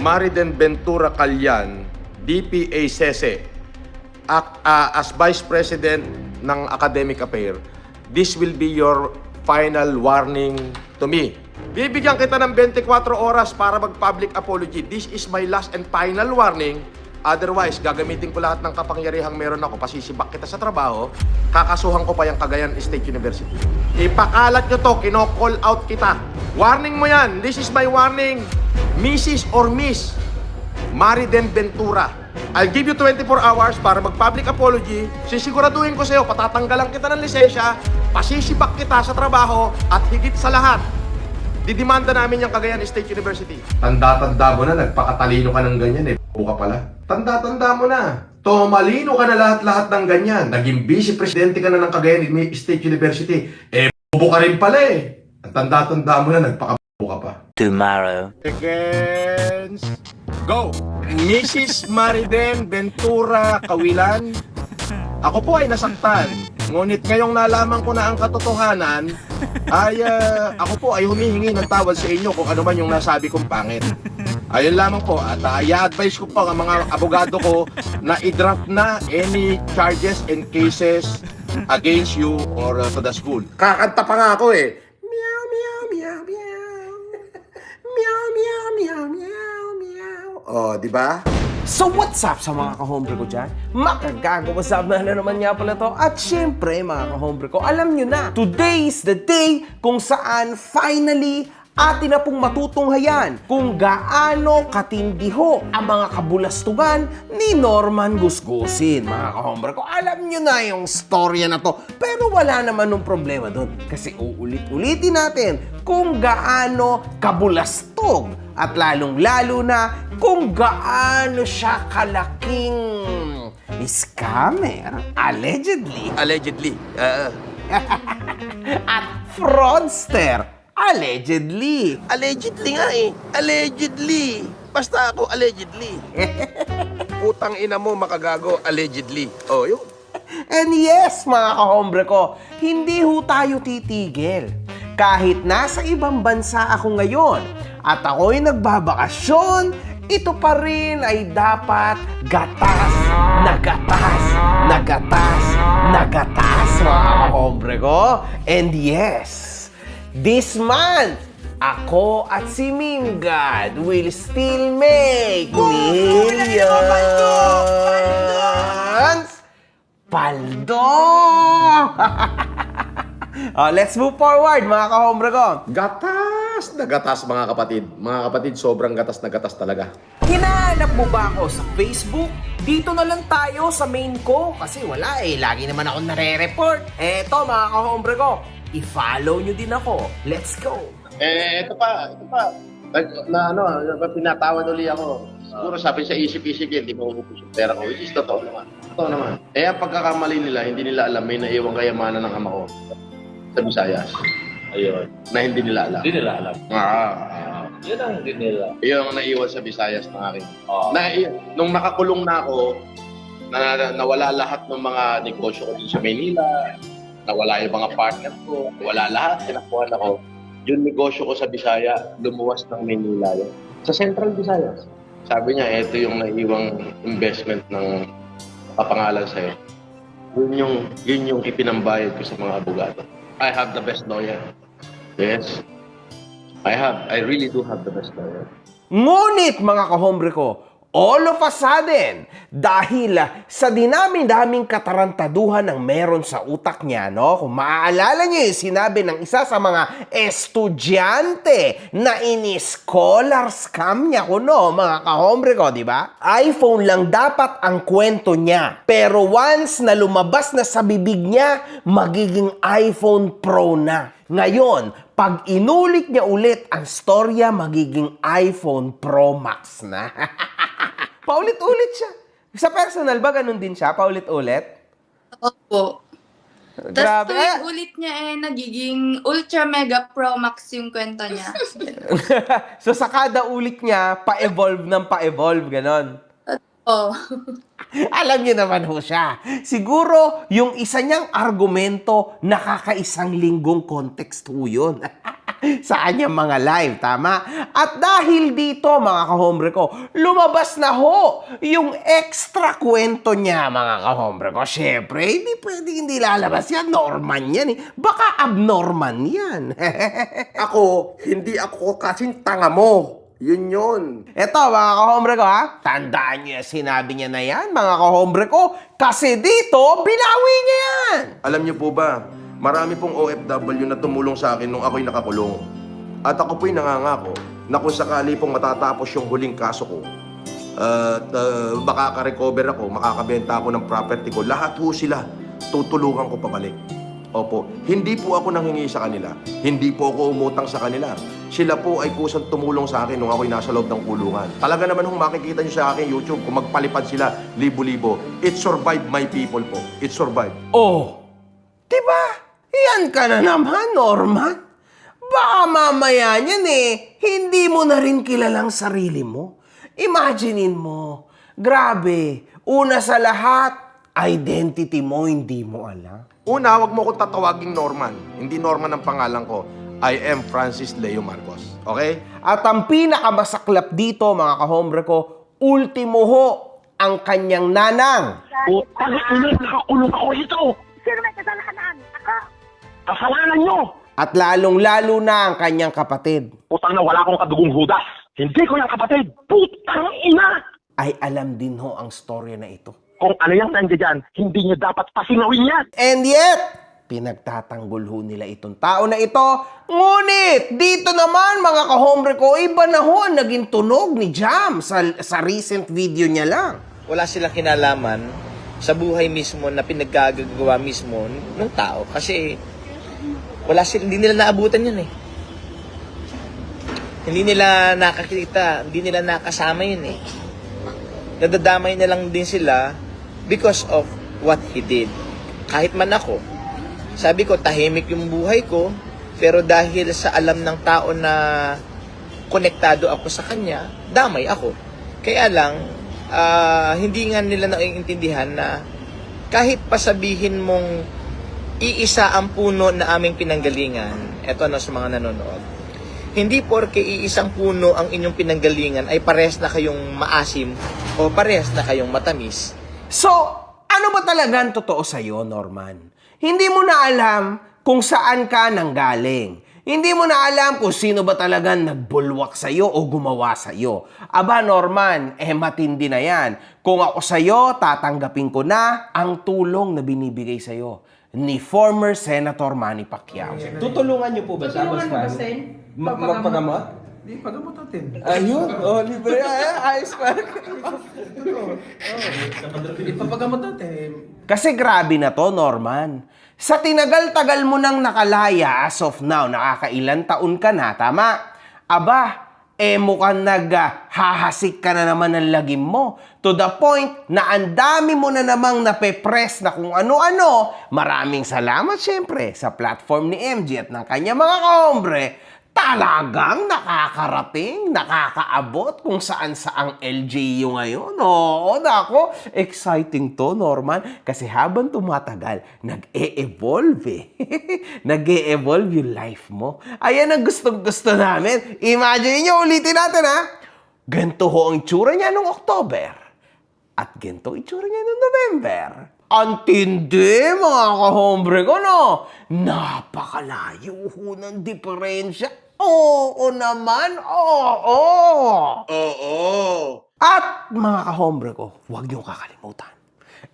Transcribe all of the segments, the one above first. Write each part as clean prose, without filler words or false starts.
Mariden Ventura Calyan, DPA SESE, as Vice President ng Academic Affairs, this will be your final warning to me. Bibigyan kita ng 24 oras para mag-public apology. This is my last and final warning. Otherwise, gagamitin ko lahat ng kapangyarihang meron ako, pasisibak kita sa trabaho, kakasuhan ko pa yung Cagayan State University. Ipakalat nyo to, kino-call out kita. Warning mo yan. This is my warning. Mrs. or Miss Mariden Ventura. I'll give you 24 hours para mag-public apology. Sisiguraduhin ko sa'yo, patatanggalan kita ng lisensya, pasisibak kita sa trabaho, at higit sa lahat, didimanda namin yung Cagayan State University. Tanda-tanda mo na, nagpakatalino ka ng ganyan eh. Buka pala. Tanda-tanda mo na. Tumalino ka na lahat-lahat ng ganyan. Naging vice-presidente ka na ng Cagayan State University. Bubo ka rin pala eh. Tanda-tanda mo na, nagpakabuka pa. Tomorrow. Seconds. Go! Mrs. Mariden Ventura Kawilan, ako po ay nasaktan. Ngunit ngayong nalaman ko na ang katotohanan, ay ako po ay humihingi ng tawad sa inyo kung ano man yung nasabi kong pangit. Ayun lamang po, at i-advise ko po ang mga abogado ko na i-draft na any charges and cases against you or to the school. Kakanta pa nga ako eh. Meow, meow, meow, meow. Meow, meow, meow, meow, meow. Oh, di ba? So what's up sa mga kahombre ko dyan? Makagago, what's up na naman nga pala to? At syempre mga kahombre ko, alam nyo na, today is the day kung saan finally atin na pong matutunghayan kung gaano katindiho ang mga kabulastugan ni Norman Gusgusin. Mga kahombre ko, alam nyo na yung storya na to. Pero wala naman nung problema doon. Kasi uulit-ulitin natin kung gaano kabulastog at lalong-lalo na kung gaano siya kalaking scammer, allegedly. Allegedly. At fraudster, allegedly. Allegedly nga eh. Allegedly. Basta ako, allegedly. Putang ina mo, makagago, allegedly. Oh, yun. And yes, mga kahombre ko, hindi ho tayo titigil. Kahit nasa ibang bansa ako ngayon at ako'y nagbabakasyon, ito pa rin ay dapat gatas na gatas na gatas na gatas, mga kahombre ko. And yes, this month, ako at si Mingad will still make millions. Paldo! Let's move forward, mga kahombre ko. Gatas na gatas, mga kapatid. Mga kapatid, sobrang gatas na gatas talaga. Hinahanap mo ba ako sa Facebook? Dito na lang tayo sa main ko. Kasi wala eh, lagi naman ako nare-report. Eto, mga kahombre ko, i-follow nyo din ako. Let's go! Ito pa. Pinatawad uli ako. Siguro sabi sa isip-isip yan, hindi mo upos yung pera ko. Which is totoo naman. Totoo naman. Ang pagkakamali nila, hindi nila alam, may naiwang kayamanan ng ama ko sa Visayas. Ayun. Na hindi nila alam. Hindi nila alam. Yun ang hindi nila. Yun ang naiwan sa Visayas ng akin. Nung nakakulong na ako, nawala lahat ng mga negosyo ko din sa Manila, nawala yung mga partner ko, wala lahat, tinakuhan ako. Yung negosyo ko sa Bisaya, lumuwas ng Manila yun. Sa Central Visayas. Sabi niya, ito yung naiwang investment ng papangalan sa'yo. Yun yung ipinambayad ko sa mga abogado. I have the best lawyer. Yes. I really do have the best lawyer. Ngunit, mga kahombre ko, all of a sudden, dahil sa dinaming-daming katarantaduhan ng meron sa utak niya, no? Kung maaalala niyo yung sinabi ng isa sa mga estudyante na ini-scholar scam niya kuno, mga kahombre ko, di ba? iPhone lang dapat ang kwento niya. Pero once na lumabas na sa bibig niya, magiging iPhone Pro na. Ngayon, pag inulit niya ulit ang storya, magiging iPhone Pro Max na. Paulit-ulit siya. Sa personal ba, ganun din siya? Paulit-ulit? Opo. Grabe. Tapos tuwing ulit niya nagiging Ultra Mega Pro Max yung kwento niya. So sa kada ulit niya, pa-evolve ng pa-evolve, ganon. Oh. Alam niyo naman ho siya. Siguro, yung isa niyang argumento, nakakaisang linggong context ho yun. sa kanyang mga live, tama? At dahil dito, mga kahombre ko, lumabas na ho yung extra kwento niya, mga kahombre ko. Siyempre, hindi pwede hindi lalabas yan. Norman yan eh. Baka abnorman yan. Hindi ako kasing tanga mo. Yun. Eto, mga kahombre ko, ha? Tandaan niyo yung sinabi niya na yan, mga kahombre ko. Kasi dito, binawi niya yan. Alam niyo po ba, marami pong OFW na tumulong sa akin nung ako'y nakakulong. At ako po'y nangangako na kung sakali pong matatapos yung huling kaso ko, at makaka-recover ako, makakabenta ako ng property ko, lahat ho sila, tutulungan ko pabalik. Opo, hindi po ako nanghingi sa kanila. Hindi po ako umutang sa kanila. Sila po ay kusang tumulong sa akin nung ako'y nasa loob ng kulungan. Talaga naman kung makikita nyo sa aking YouTube, kung magpalipad sila, libo-libo, it survived my people po. It survived. Oh, diba? Yan ka na naman, Norman. Baka mamaya niyan hindi mo na rin kilalang sarili mo. Imaginein mo, grabe, una sa lahat, identity mo hindi mo alam. Una, wag mo ko tatawaging Norman. Hindi Norman ang pangalan ko. I am Francis Leo Marcos. Okay? At ang pinakamasaklap dito, mga kahombre ko, ultimo ho ang kanyang nanang. Putang ina, nakakulong ako ito! Sino may kasalanan? Ako. Kasalanan nyo! At lalong-lalo na ang kanyang kapatid. Putang na wala akong kadugong hudas! Hindi ko yung kapatid! Putang ina! Ay alam din ho ang storya na ito. Kung ano yung nandiyan dyan, hindi nyo dapat pasingawin yan! And yet, pinagtatanggol ho nila itong tao na ito. Ngunit, dito naman mga kahombre ko, iba na ho ang naging tunog ni Jam sa recent video niya lang. Wala silang kinalaman sa buhay mismo na pinaggagawa mismo ng tao kasi hindi nila naabutan yun eh. Hindi nila nakakita, hindi nila nakasama yun eh. Nadadamay na lang din sila because of what he did. Kahit man ako, sabi ko tahimik yung buhay ko, pero dahil sa alam ng tao na konektado ako sa kanya, damay ako. Kaya lang, hindi nga nila naiintindihan na kahit pasabihin mong iisa ang puno na aming pinanggalingan, eto na sa mga nanonood, hindi porke iisang puno ang inyong pinanggalingan ay pares na kayong maasim o pares na kayong matamis. So, ano ba talagang totoo sa'yo, Norman? Hindi mo na alam kung saan ka nanggaling. Hindi mo na alam kung sino ba talagang nagbulwak sa'yo o gumawa sa'yo. Aba, Norman, matindi na yan. Kung ako sa'yo, tatanggapin ko na ang tulong na binibigay sa'yo ni former Senator Manny Pacquiao. Tutulungan niyo po ba siya? Tulungan mo ba, Sen? Magpagamot? Di, pagamot natin. Ayun, libre. Ayos pa. Ipapagamot natin. Kasi grabe na to, Norman. Sa tinagal-tagal mo nang nakalaya as of now, nakakailan taon ka na, tama? Aba, mukhang naghahasik ka na naman ng lagim mo. To the point na ang dami mo na namang nape-press na kung ano-ano. Maraming salamat syempre sa platform ni MG at ng kanya mga kahombre. Talagang nakakarating, nakakaabot kung saan-saang LGU ngayon. Oo, nako, exciting to, Norman. Kasi habang tumatagal, nag-e-evolve Nag-e-evolve yung life mo. Ayan ang gustong-gusto namin. Imagine nyo, ulitin natin ha. Ganito ho ang itsura niya noong October. At ganito ang itsura niya noong November. Ang tindi, mga kahombre ko, no? Napakalayo ho ng diferensya. Oo naman, oo. At mga kahombre ko, huwag niyong kakalimutan.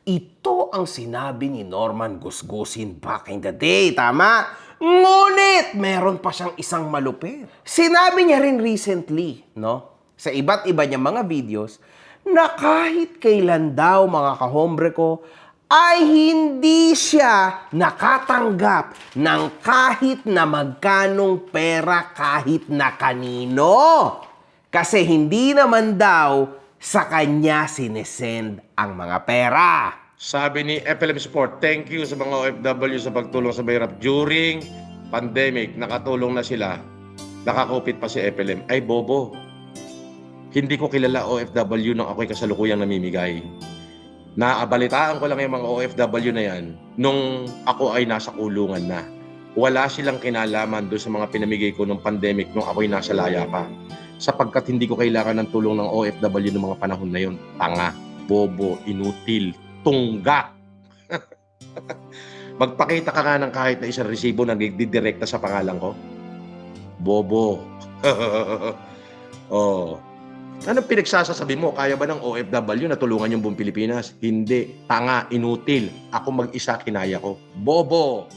Ito ang sinabi ni Norman Gusgusin back in the day, tama? Ngunit, meron pa siyang isang malupit. Sinabi niya rin recently, no? Sa iba't iba niyang mga videos, na kahit kailan daw, mga kahombre ko, ay hindi siya nakatanggap ng kahit na magkanong pera kahit na kanino. Kasi hindi naman daw sa kanya sinesend ang mga pera. Sabi ni FLM Sport, thank you sa mga OFW sa pagtulong sa mahirap during pandemic. Nakatulong na sila. Nakakupit pa si FLM. Ay, bobo. Hindi ko kilala OFW nung ako'y kasalukuyang namimigay. Naabalitaan ko lang yung mga OFW na yan nung ako ay nasa kulungan na. wala silang kinalaman doon sa mga pinamigay ko nung pandemic nung ako'y nasa laya pa. Sapagkat hindi ko kailangan ng tulong ng OFW noong mga panahon na yun. Tanga, bobo, inutil, tunggak. Magpakita ka nga ng kahit na isang resibo na nagdidirekta sa pangalan ko. Bobo. Oh. Anong pinagsasasabi mo? Kaya ba ng OFW na tulungan yung buong Pilipinas? Hindi. Tanga, inutil. Ako mag-isa kinaya ko. Bobo.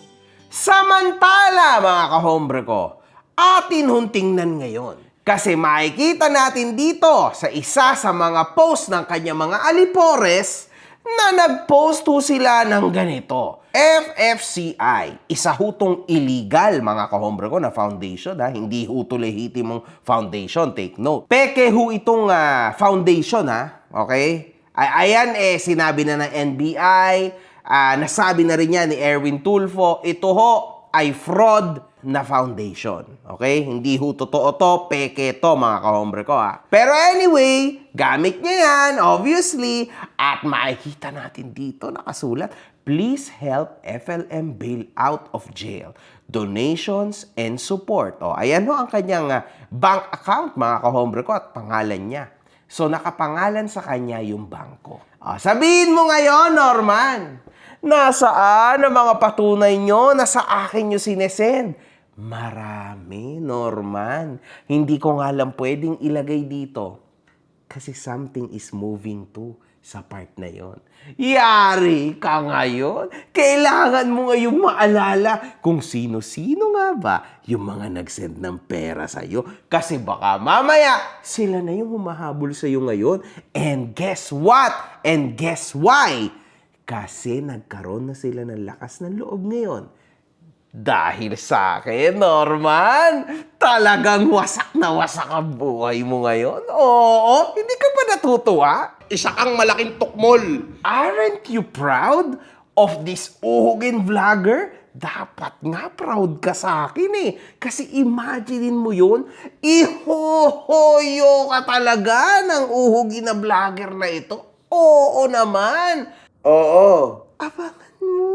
Samantala, mga kahombre ko, atin hong tingnan ngayon. Kasi makikita natin dito sa isa sa mga post ng kanya mga alipores na nag-post ho sila ng ganito. FFCI, isa hutong illegal, mga kahombre ko, na foundation. Hindi ho ito lehitimong foundation, take note. Peke ho itong foundation, okay? Ayan sinabi na ng NBI, nasabi na rin yan ni Erwin Tulfo, ito ho ay fraud na foundation. Okay? Hindi ho totoo to, peke to, mga kahombre ko, Pero anyway, gamit niya yan, obviously, at makikita natin dito nakasulat, please help FLM bail out of jail. Donations and support. Ayan ho ang kanyang bank account, mga kahombre ko, at pangalan niya. So, nakapangalan sa kanya yung bangko. Sabihin mo ngayon, Norman, nasaan ang mga patunay nyo na sa akin nyo sinesend? Marami, Norman. Hindi ko nga lang pwedeng ilagay dito. Kasi something is moving too sa part na yon. Yari ka ngayon. Kailangan mo ngayong maalala kung sino-sino nga ba yung mga nag-send ng pera sa'yo. Kasi baka mamaya, sila na yung humahabol sa'yo ngayon. And guess what? And guess why? Kasi nagkaroon na sila ng lakas ng loob ngayon. Dahil sa akin, Norman, talagang wasak na wasak ang buhay mo ngayon. Oo, hindi ka pa natutuwa? Isa kang malaking tukmol. Aren't you proud of this uhugin vlogger? Dapat nga proud ka sa akin Kasi imaginein mo yun, ihohoyo ka talaga ng uhugin na vlogger na ito. Oo naman. Oo. Abangan mo.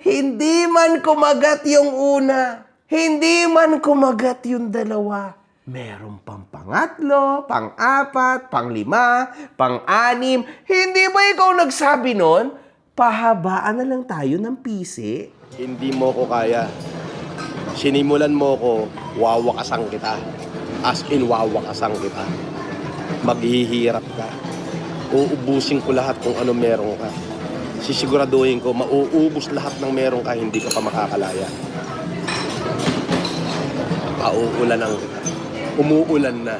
Hindi man kumagat yung una, hindi man kumagat yung dalawa. Meron pang pangatlo, pang-apat, pang-lima, pang-anim. Hindi ba ikaw nagsabi nun? Pahabaan na lang tayo ng pisi. Hindi mo ko kaya. Sinimulan mo ko, wawakasan kita. As in, wawakasan kita. Maghihirap ka. Uubusin ko lahat kung ano meron ka. Sisiguraduhin ko, mauubos lahat ng meron ka, hindi ka pa makakalaya. Pauulan ang kita. Umuulan na.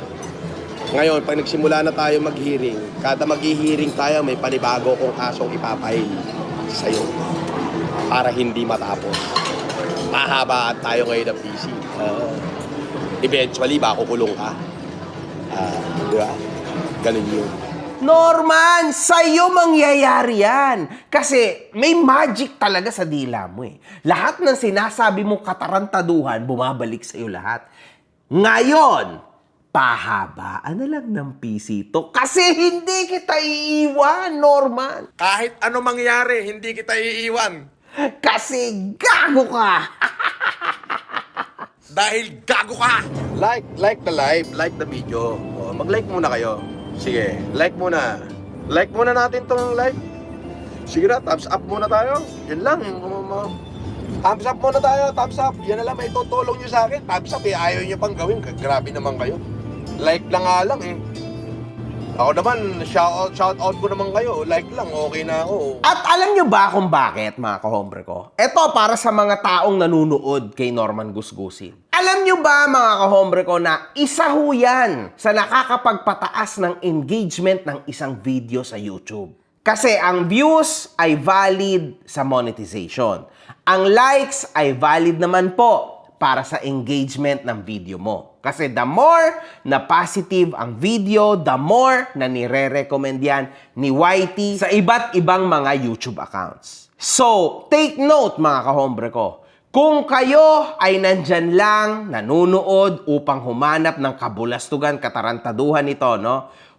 Ngayon, pag nagsimula na tayo mag-hearing, kada mag-hearing tayo, may panibago kong kasong ipapail sa'yo para hindi matapos. Pahabaan tayo ngayon ng PC. Eventually, baka kukulong ka. Di ba? Ganun yun. Norman, sa'yo mangyayari yan. Kasi may magic talaga sa dila mo Lahat ng sinasabi mong katarantaduhan, bumabalik sa'yo lahat. Ngayon, pahabaan na lang ng PC to. Kasi hindi kita iiwan, Norman. Kahit ano mangyari, hindi kita iiwan. Kasi gago ka. Dahil gago ka! Like the live, like the video. Mag-like muna kayo. Sige, like muna. Like muna natin tong live. Sige na, thumbs up muna tayo. Yan lang. Thumbs up muna tayo, thumbs up. Yan na lang, may tutulong nyo sa akin. Thumbs up, ayaw nyo pang gawin. Grabe naman kayo. Like lang nga lang Ako naman, shout out ko naman kayo. Like lang, okay na ako. At alam nyo ba kung bakit, mga kahombre ko? Ito para sa mga taong nanunood kay Norman Gusgusin. Alam nyo ba, mga kahombre ko, na isa ho yan sa nakakapagpataas ng engagement ng isang video sa YouTube. Kasi ang views ay valid sa monetization. Ang likes ay valid naman po para sa engagement ng video mo. Kasi the more na positive ang video, the more na nire-recommend yan ni YT sa iba't ibang mga YouTube accounts. So, take note, mga kahombre ko. Kung kayo ay nandyan lang, nanunood upang humanap ng kabulastugan, katarantaduhan nito,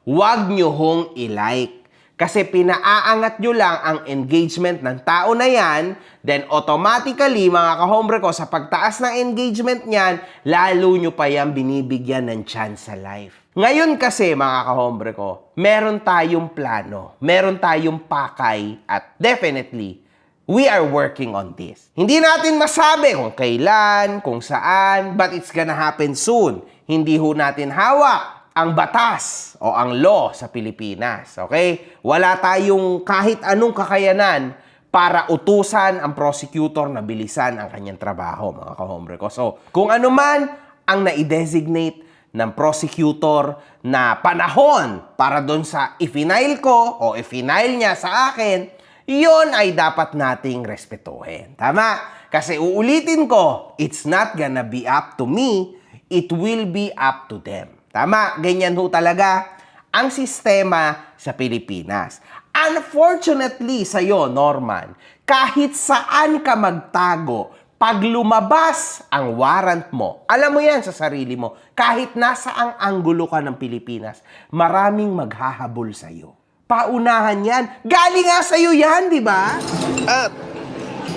huwag nyo hong i-like. Kasi pinaaangat nyo lang ang engagement ng tao na yan, then automatically, mga kahombre ko, sa pagtaas ng engagement niyan, lalo nyo pa yan binibigyan ng chance sa life. Ngayon kasi, mga kahombre ko, meron tayong plano, meron tayong pakay, at definitely, we are working on this. Hindi natin masabi kung kailan, kung saan, but it's gonna happen soon. Hindi ho natin hawak ang batas o ang law sa Pilipinas. Okay? Wala tayong kahit anong kakayanan para utusan ang prosecutor na bilisan ang kanyang trabaho, mga kahombre ko. So, kung ano man ang na-designate ng prosecutor na panahon para doon sa i-final ko o i-final niya sa akin, yon ay dapat nating respetuhin. Tama? Kasi uulitin ko, it's not gonna be up to me, it will be up to them. Tama, ganyan ho talaga ang sistema sa Pilipinas. Unfortunately sa'yo, Norman, kahit saan ka magtago, pag lumabas ang warrant mo, alam mo yan sa sarili mo, kahit nasa ang anggulo ka ng Pilipinas, maraming maghahabol sa'yo. Paunahan yan. Galing nga sa'yo yan, di ba? At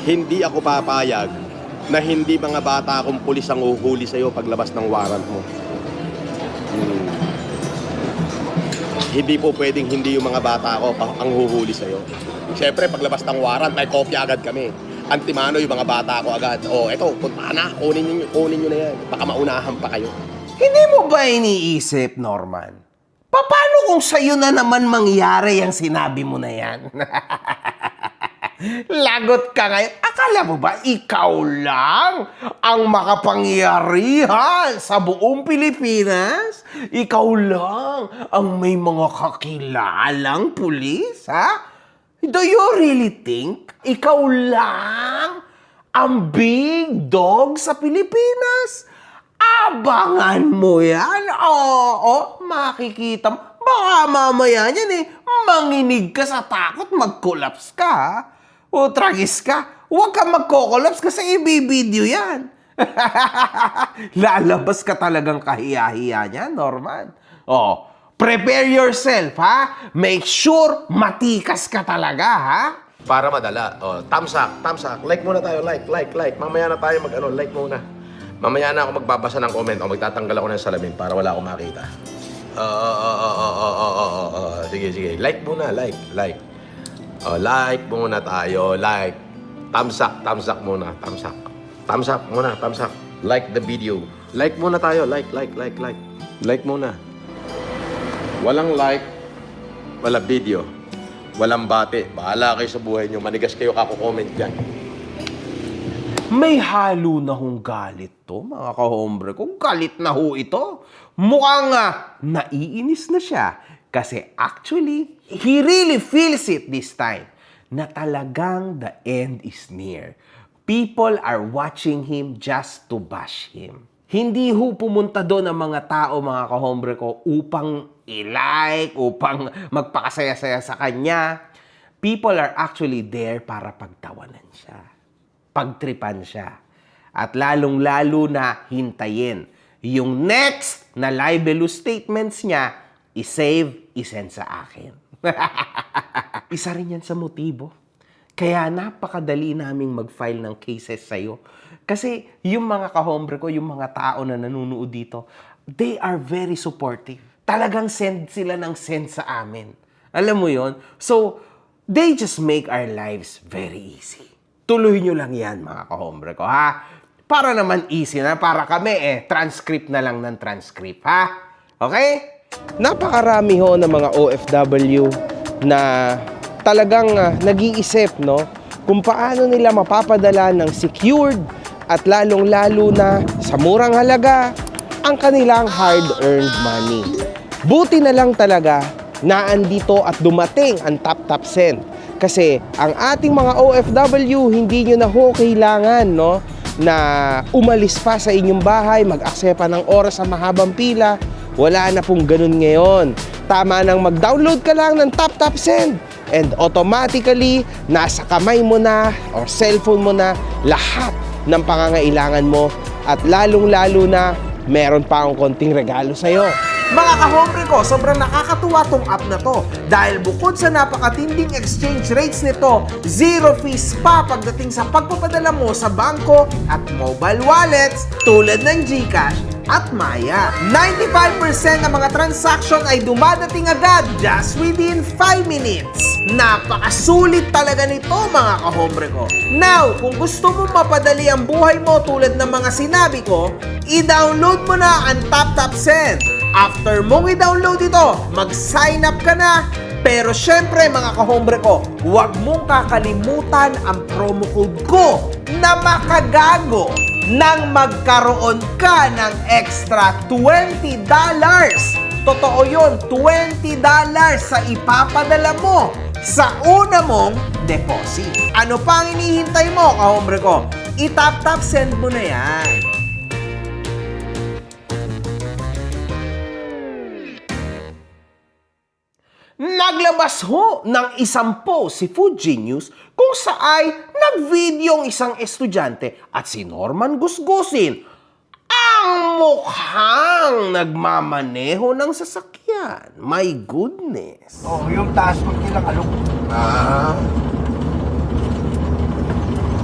hindi ako papayag na hindi mga bata akong pulis ang uhuli sa'yo paglabas ng warrant mo. Hindi po pwedeng hindi yung mga bata ko ang huhuli sa'yo. Siyempre, paglabas ng warrant, may kopya agad kami. Antimano yung mga bata ko agad. Eto, punta na, kunin nyo na yan. Baka maunahan pa kayo. Hindi mo ba iniisip, Norman? Paano kung sa'yo na naman mangyari yung sinabi mo na yan? Lagot ka ngayon. Akala mo ba ikaw lang ang makapangyarihan sa buong Pilipinas? Ikaw lang ang may mga kakilalang pulis, ha? Do you really think ikaw lang ang big dog sa Pilipinas? Abangan mo yan. Oo, makikita mo. Baka mamaya yan manginig ka sa takot, mag-collapse ka, ha? O tragis ka. Huwag ka magko-collapse kasi i-video yan. Lalabas ka talagang kahiya-hiya niyan, Norman. Prepare yourself, ha? Make sure matikas ka talaga, ha? Para madala. Thumbs up. Like muna tayo. Like. Mamaya na tayo like muna. Mamaya na ako magbabasa ng comment o magtatanggal ako ng salamin para wala akong makita. Sige. Like muna, like. Like muna tayo, like. Thumbs up muna, thumbs up. Thumbs up muna, thumbs up. Like the video. Like muna tayo, like. Like muna. Walang like, walang video. Walang bate. Bahala kayo sa buhay nyo. Manigas kayo kako-comment dyan. May halo na hong galit to, mga kahombre. Kung galit na ho ito, mukhang naiinis na siya. Kasi actually, he really feels it this time na talagang the end is near. People are watching him just to bash him. Hindi ho pumunta doon ang mga tao, mga kahombre ko, upang i-like, upang magpakasaya-saya sa kanya. People are actually there para pagtawanan siya, pagtripan siya, at lalong-lalo na hintayin yung next na libelous statements niya, i-save, isend sa akin. Isa rin yan sa motibo. Kaya napakadali naming mag-file ng cases sa'yo. Kasi yung mga kahombre ko, yung mga tao na nanonood dito, they are very supportive. Talagang send sila ng send sa amin. Alam mo yon? So, they just make our lives very easy. Tuloy nyo lang yan, mga kahombre ko, ha? Para naman easy na, para kami, transcript na lang ng transcript, ha? Okay? Napakarami ho ng mga OFW na talagang nag-iisip, no? Kung paano nila mapapadala ng secured at lalong-lalo na sa murang halaga ang kanilang hard-earned money. Buti na lang talaga na andito at dumating ang Tap Send. Kasi ang ating mga OFW, hindi nyo na ho kailangan, no, na umalis pa sa inyong bahay, mag-aksepa ng oras sa mahabang pila. Wala na pong ganun ngayon. Tama nang mag-download ka lang ng Tap Send and automatically nasa kamay mo na or cellphone mo na lahat ng pangangailangan mo at lalong-lalo na meron pa akong konting regalo sa'yo. Mga kahombre ko, sobrang nakakatuwa tong app na to dahil bukod sa napakatinding exchange rates nito, zero fees pa pagdating sa pagpapadala mo sa bangko at mobile wallets tulad ng GCash at Maya. 95% ng mga transaction ay dumadating agad just within 5 minutes. Napakasulit talaga nito mga kahombre ko. Now, kung gusto mo mapadali ang buhay mo tulad ng mga sinabi ko, i-download mo na ang TapTapSend. After mong i-download ito, mag-sign up ka na. Pero syempre mga kahombre ko, huwag mong kakalimutan ang promo code ko na makagago nang magkaroon ka ng extra $20. Totoo yun, $20 sa ipapadala mo sa una mong deposit. Ano pa ang inihintay mo, kahombre ko? I-tap-tap-send mo na yan. Naglabas ho ng isang post si Food Genius kung saay nag-video ang isang estudyante at si Norman Gusgusin ang mukhang nagmamaneho ng sasakyan. My goodness. Oh, yung taas ko kinakalok.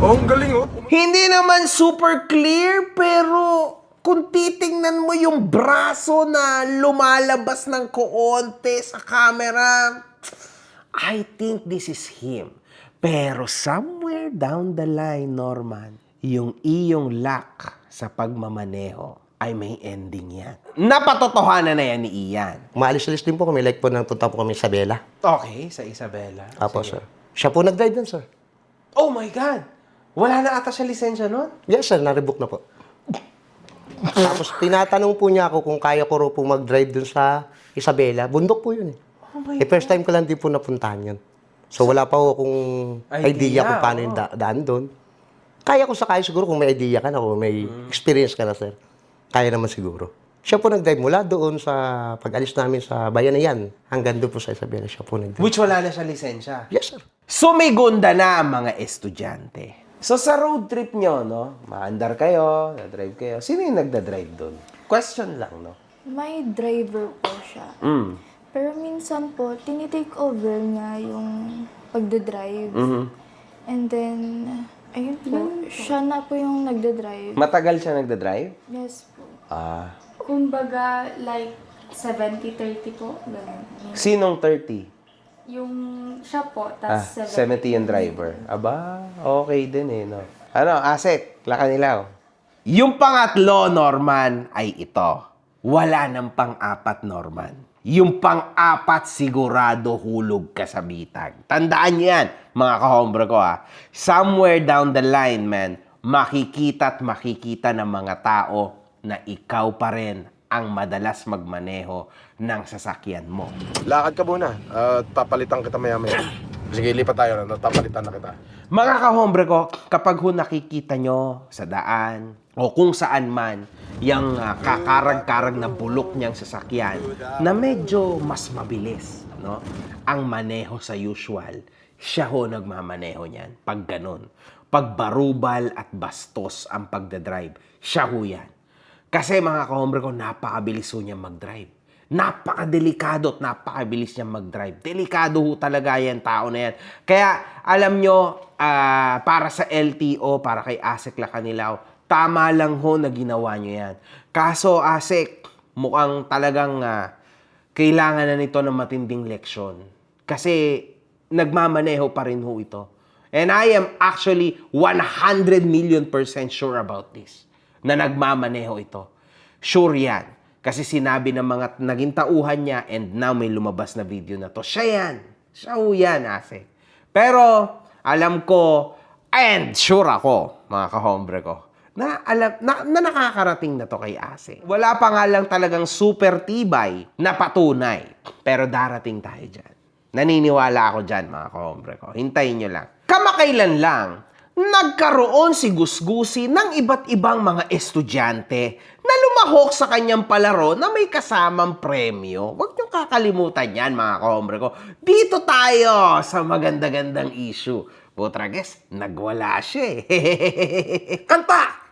Oh, ang galing oh. Hindi naman super clear pero kung titingnan mo yung braso na lumalabas ng koonte sa camera, I think this is him. Pero somewhere down the line, Norman, yung iyong luck sa pagmamaneho ay may ending yan. Napatotohanan na yan ni Ian. Maalis-alis din po kami. Like po, punta po kami sa Bella. Okay, sa Isabela. Apo, Sige. sir. Siya po nag-drive dun, sir. Oh my God! Wala na ata siya lisensya nun? Yes, sir. Na-rebook na po. Tapos, tinatanong po niya ako kung kaya ko rin po mag-drive dun sa Isabela. Bundok po yun eh. Oh my First time ko lang din po napuntahan yun. So, wala pa ako kung idea kung paano yung daan doon. Kaya ko sakay siguro kung may idea ka na, kung may experience ka na, sir. Kaya naman siguro. Siya po nag-drive mula doon sa pag-alis namin sa Bayanihan. Hanggang doon po sa Isabela, siya po nag-drive. Which wala na siya lisensya. Yes, sir. Sumigunda na ang mga estudyante. So sa road trip nyo, no? Maandar kayo, na-drive kayo. Sino yung nagda-drive doon? Question lang, no? May driver po siya. Pero minsan po, tinitake over niya yung pagdadrive. And then, ayun po, siya na po yung nagdadrive. Matagal siya nagda-drive? Yes po. Kumbaga, like, 70-30 po. Ganun. Sinong 30? Yung siya po, tas 70 yung driver. Aba, okay din eh, no? Ano, Asek, Lakanilaw. Yung pangatlo, Norman, ay ito. Wala nang pang-apat, Norman. Yung pang-apat, sigurado hulog ka sa bitag. Tandaan niyo yan, mga kahombre ko, ha. Somewhere down the line, man, makikita at makikita ng mga tao na ikaw pa rin ang madalas magmaneho ng sasakyan mo. Lakad ka muna. Papalitan kita maya-maya. Sige, lipat tayo. Papalitan na kita. Mga kahombre ko, kapag ho nakikita nyo sa daan o kung saan man yung kakarag-karag na bulok niyang sasakyan na medyo mas mabilis, no? Ang maneho sa usual, siya ho nagmamaneho niyan. Pag ganun. Pag barubal at bastos ang pagdadrive, siya ho yan. Kasi mga kahombre ko, napakabilis ho niya mag-drive. Napakadelikado at napakabilis niya mag-drive. Delikado ho talaga yan, tao na yan. Kaya, alam nyo, para sa LTO, para kay Asek Lakanilaw, tama lang ho na ginawa nyo yan. Kaso, Asek, mukhang talagang kailangan na nito ng matinding leksyon. Kasi, nagmamaneho pa rin ho ito. And I am actually 100 million % sure about this. Na nagmamaneho ito. Sure yan. Kasi sinabi ng mga naging tauhan niya and now may lumabas na video na to. Siya yan. Siya ho yan, Asek. Pero, alam ko, and sure ako, mga kahombre ko, na nakakarating na to kay Asek. Wala pa nga lang talagang super tibay na patunay. Pero darating tayo dyan. Naniniwala ako dyan, mga kahombre ko. Hintayin nyo lang. Kamakailan lang, nagkaroon si Gusgusi ng iba't ibang mga estudyante na lumahok sa kanyang palaro na may kasamang premyo. Huwag niyong kakalimutan yan, mga kahombre ko. Dito tayo sa maganda-gandang issue. Putrages, nagwala siya eh. Kanta!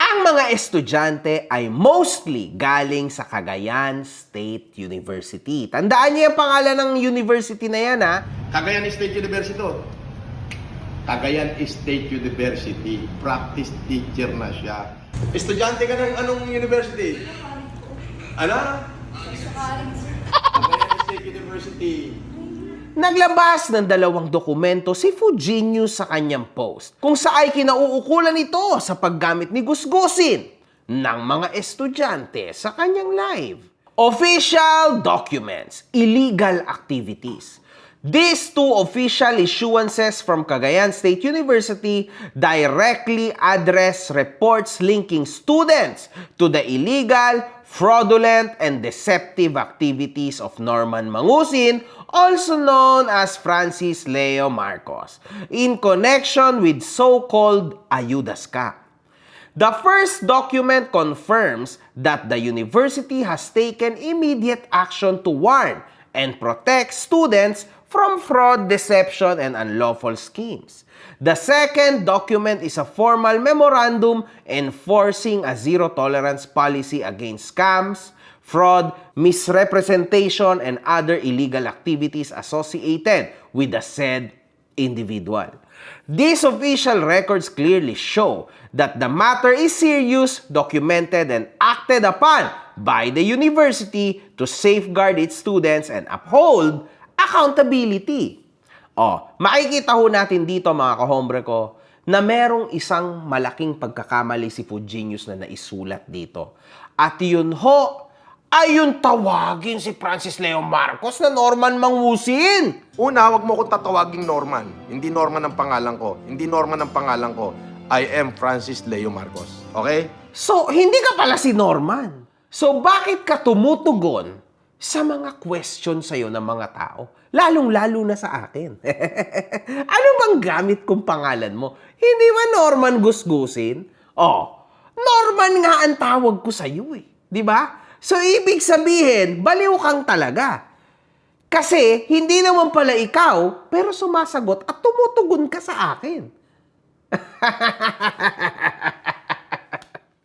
Ang mga estudyante ay mostly galing sa Cagayan State University. Tandaan niyo yung pangalan ng university na yan, ha? Cagayan State University. Cagayan State University. Practice teacher na siya. Estudyante ka ng anong university? Ano? Cagayan State University. Naglabas ng 2 dokumento si Fujinius sa kanyang post kung saan kinauukulan ito sa paggamit ni gusgusin ng mga estudyante sa kanyang live. Official documents, illegal activities. These 2 official issuances from Cagayan State University directly address reports linking students to the illegal, fraudulent, and deceptive activities of Norman Mangusin, also known as Francis Leo Marcos, in connection with so-called Ayuda Scam. The first document confirms that the university has taken immediate action to warn and protect students from fraud, deception, and unlawful schemes. The second document is a formal memorandum enforcing a zero-tolerance policy against scams, fraud, misrepresentation, and other illegal activities associated with the said individual. These official records clearly show that the matter is serious, documented, and acted upon by the university to safeguard its students and uphold accountability. Makikita ho natin dito mga kahombre ko na merong isang malaking pagkakamali si Fujinius na naisulat dito. At yun ho, ay yung tawagin si Francis Leo Marcos na Norman Mangusin. Una, wag mo kong tatawaging Norman. Hindi Norman ang pangalan ko. Hindi Norman ang pangalan ko. I am Francis Leo Marcos. Okay? So, hindi ka pala si Norman. So, bakit ka tumutugon sa mga question sa'yo ng mga tao? Lalong-lalo na sa akin. Ano bang gamit kong pangalan mo? Hindi ba Norman Gusgusin? Norman nga ang tawag ko sa'yo eh. Di ba? So, ibig sabihin, baliw kang talaga. Kasi, hindi naman pala ikaw, pero sumasagot at tumutugon ka sa akin.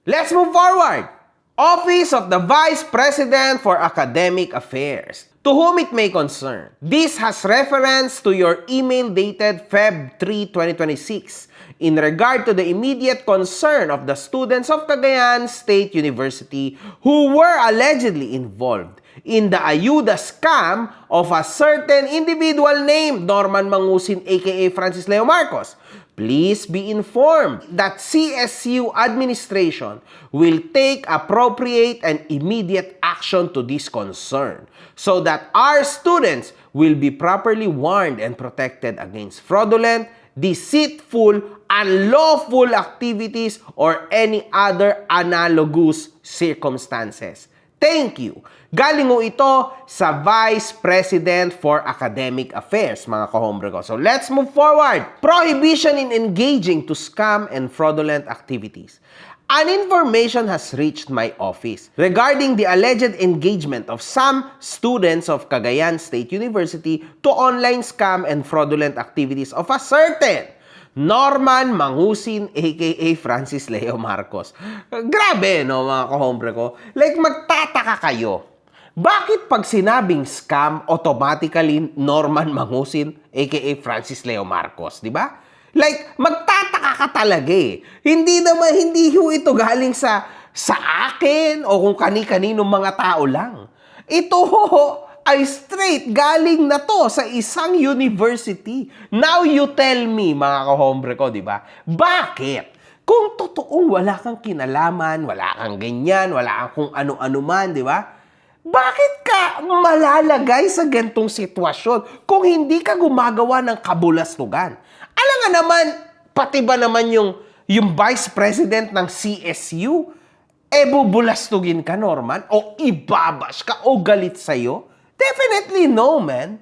Let's move forward. Office of the Vice President for Academic Affairs. To whom it may concern, this has reference to your email dated Feb 3, 2026 in regard to the immediate concern of the students of Cagayan State University who were allegedly involved in the Ayuda scam of a certain individual named Norman Mangusin aka Francis Leo Marcos. Please be informed that CSU administration will take appropriate and immediate action to this concern so that our students will be properly warned and protected against fraudulent, deceitful, unlawful activities or any other analogous circumstances. Thank you. Galing ho ito sa Vice President for Academic Affairs, mga kahombre ko. So let's move forward. Prohibition in engaging to scam and fraudulent activities. An information has reached my office regarding the alleged engagement of some students of Cagayan State University to online scam and fraudulent activities of a certain Norman Mangusin aka Francis Leo Marcos. Grabe, no, mga kahombre ko? Like, magtataka kayo. Bakit pag sinabing scam, automatically Norman Mangusin aka Francis Leo Marcos, di ba? Like, magtataka ka talaga eh. Hindi ho ito galing sa akin o kung kani-kaninong mga tao lang. Ito ay straight galing na to sa isang university. Now you tell me, mga kahombre ko, di ba? Bakit? Kung totoong wala kang kinalaman, wala kang ganyan, wala kang kung ano-ano man, di ba? Bakit ka malalagay sa gantong sitwasyon kung hindi ka gumagawa ng kabulastugan? Alam nga naman, pati ba naman yung Vice President ng CSU, bubulastugin ka, Norman? O ibabash ka o galit sa'yo? Definitely no, man.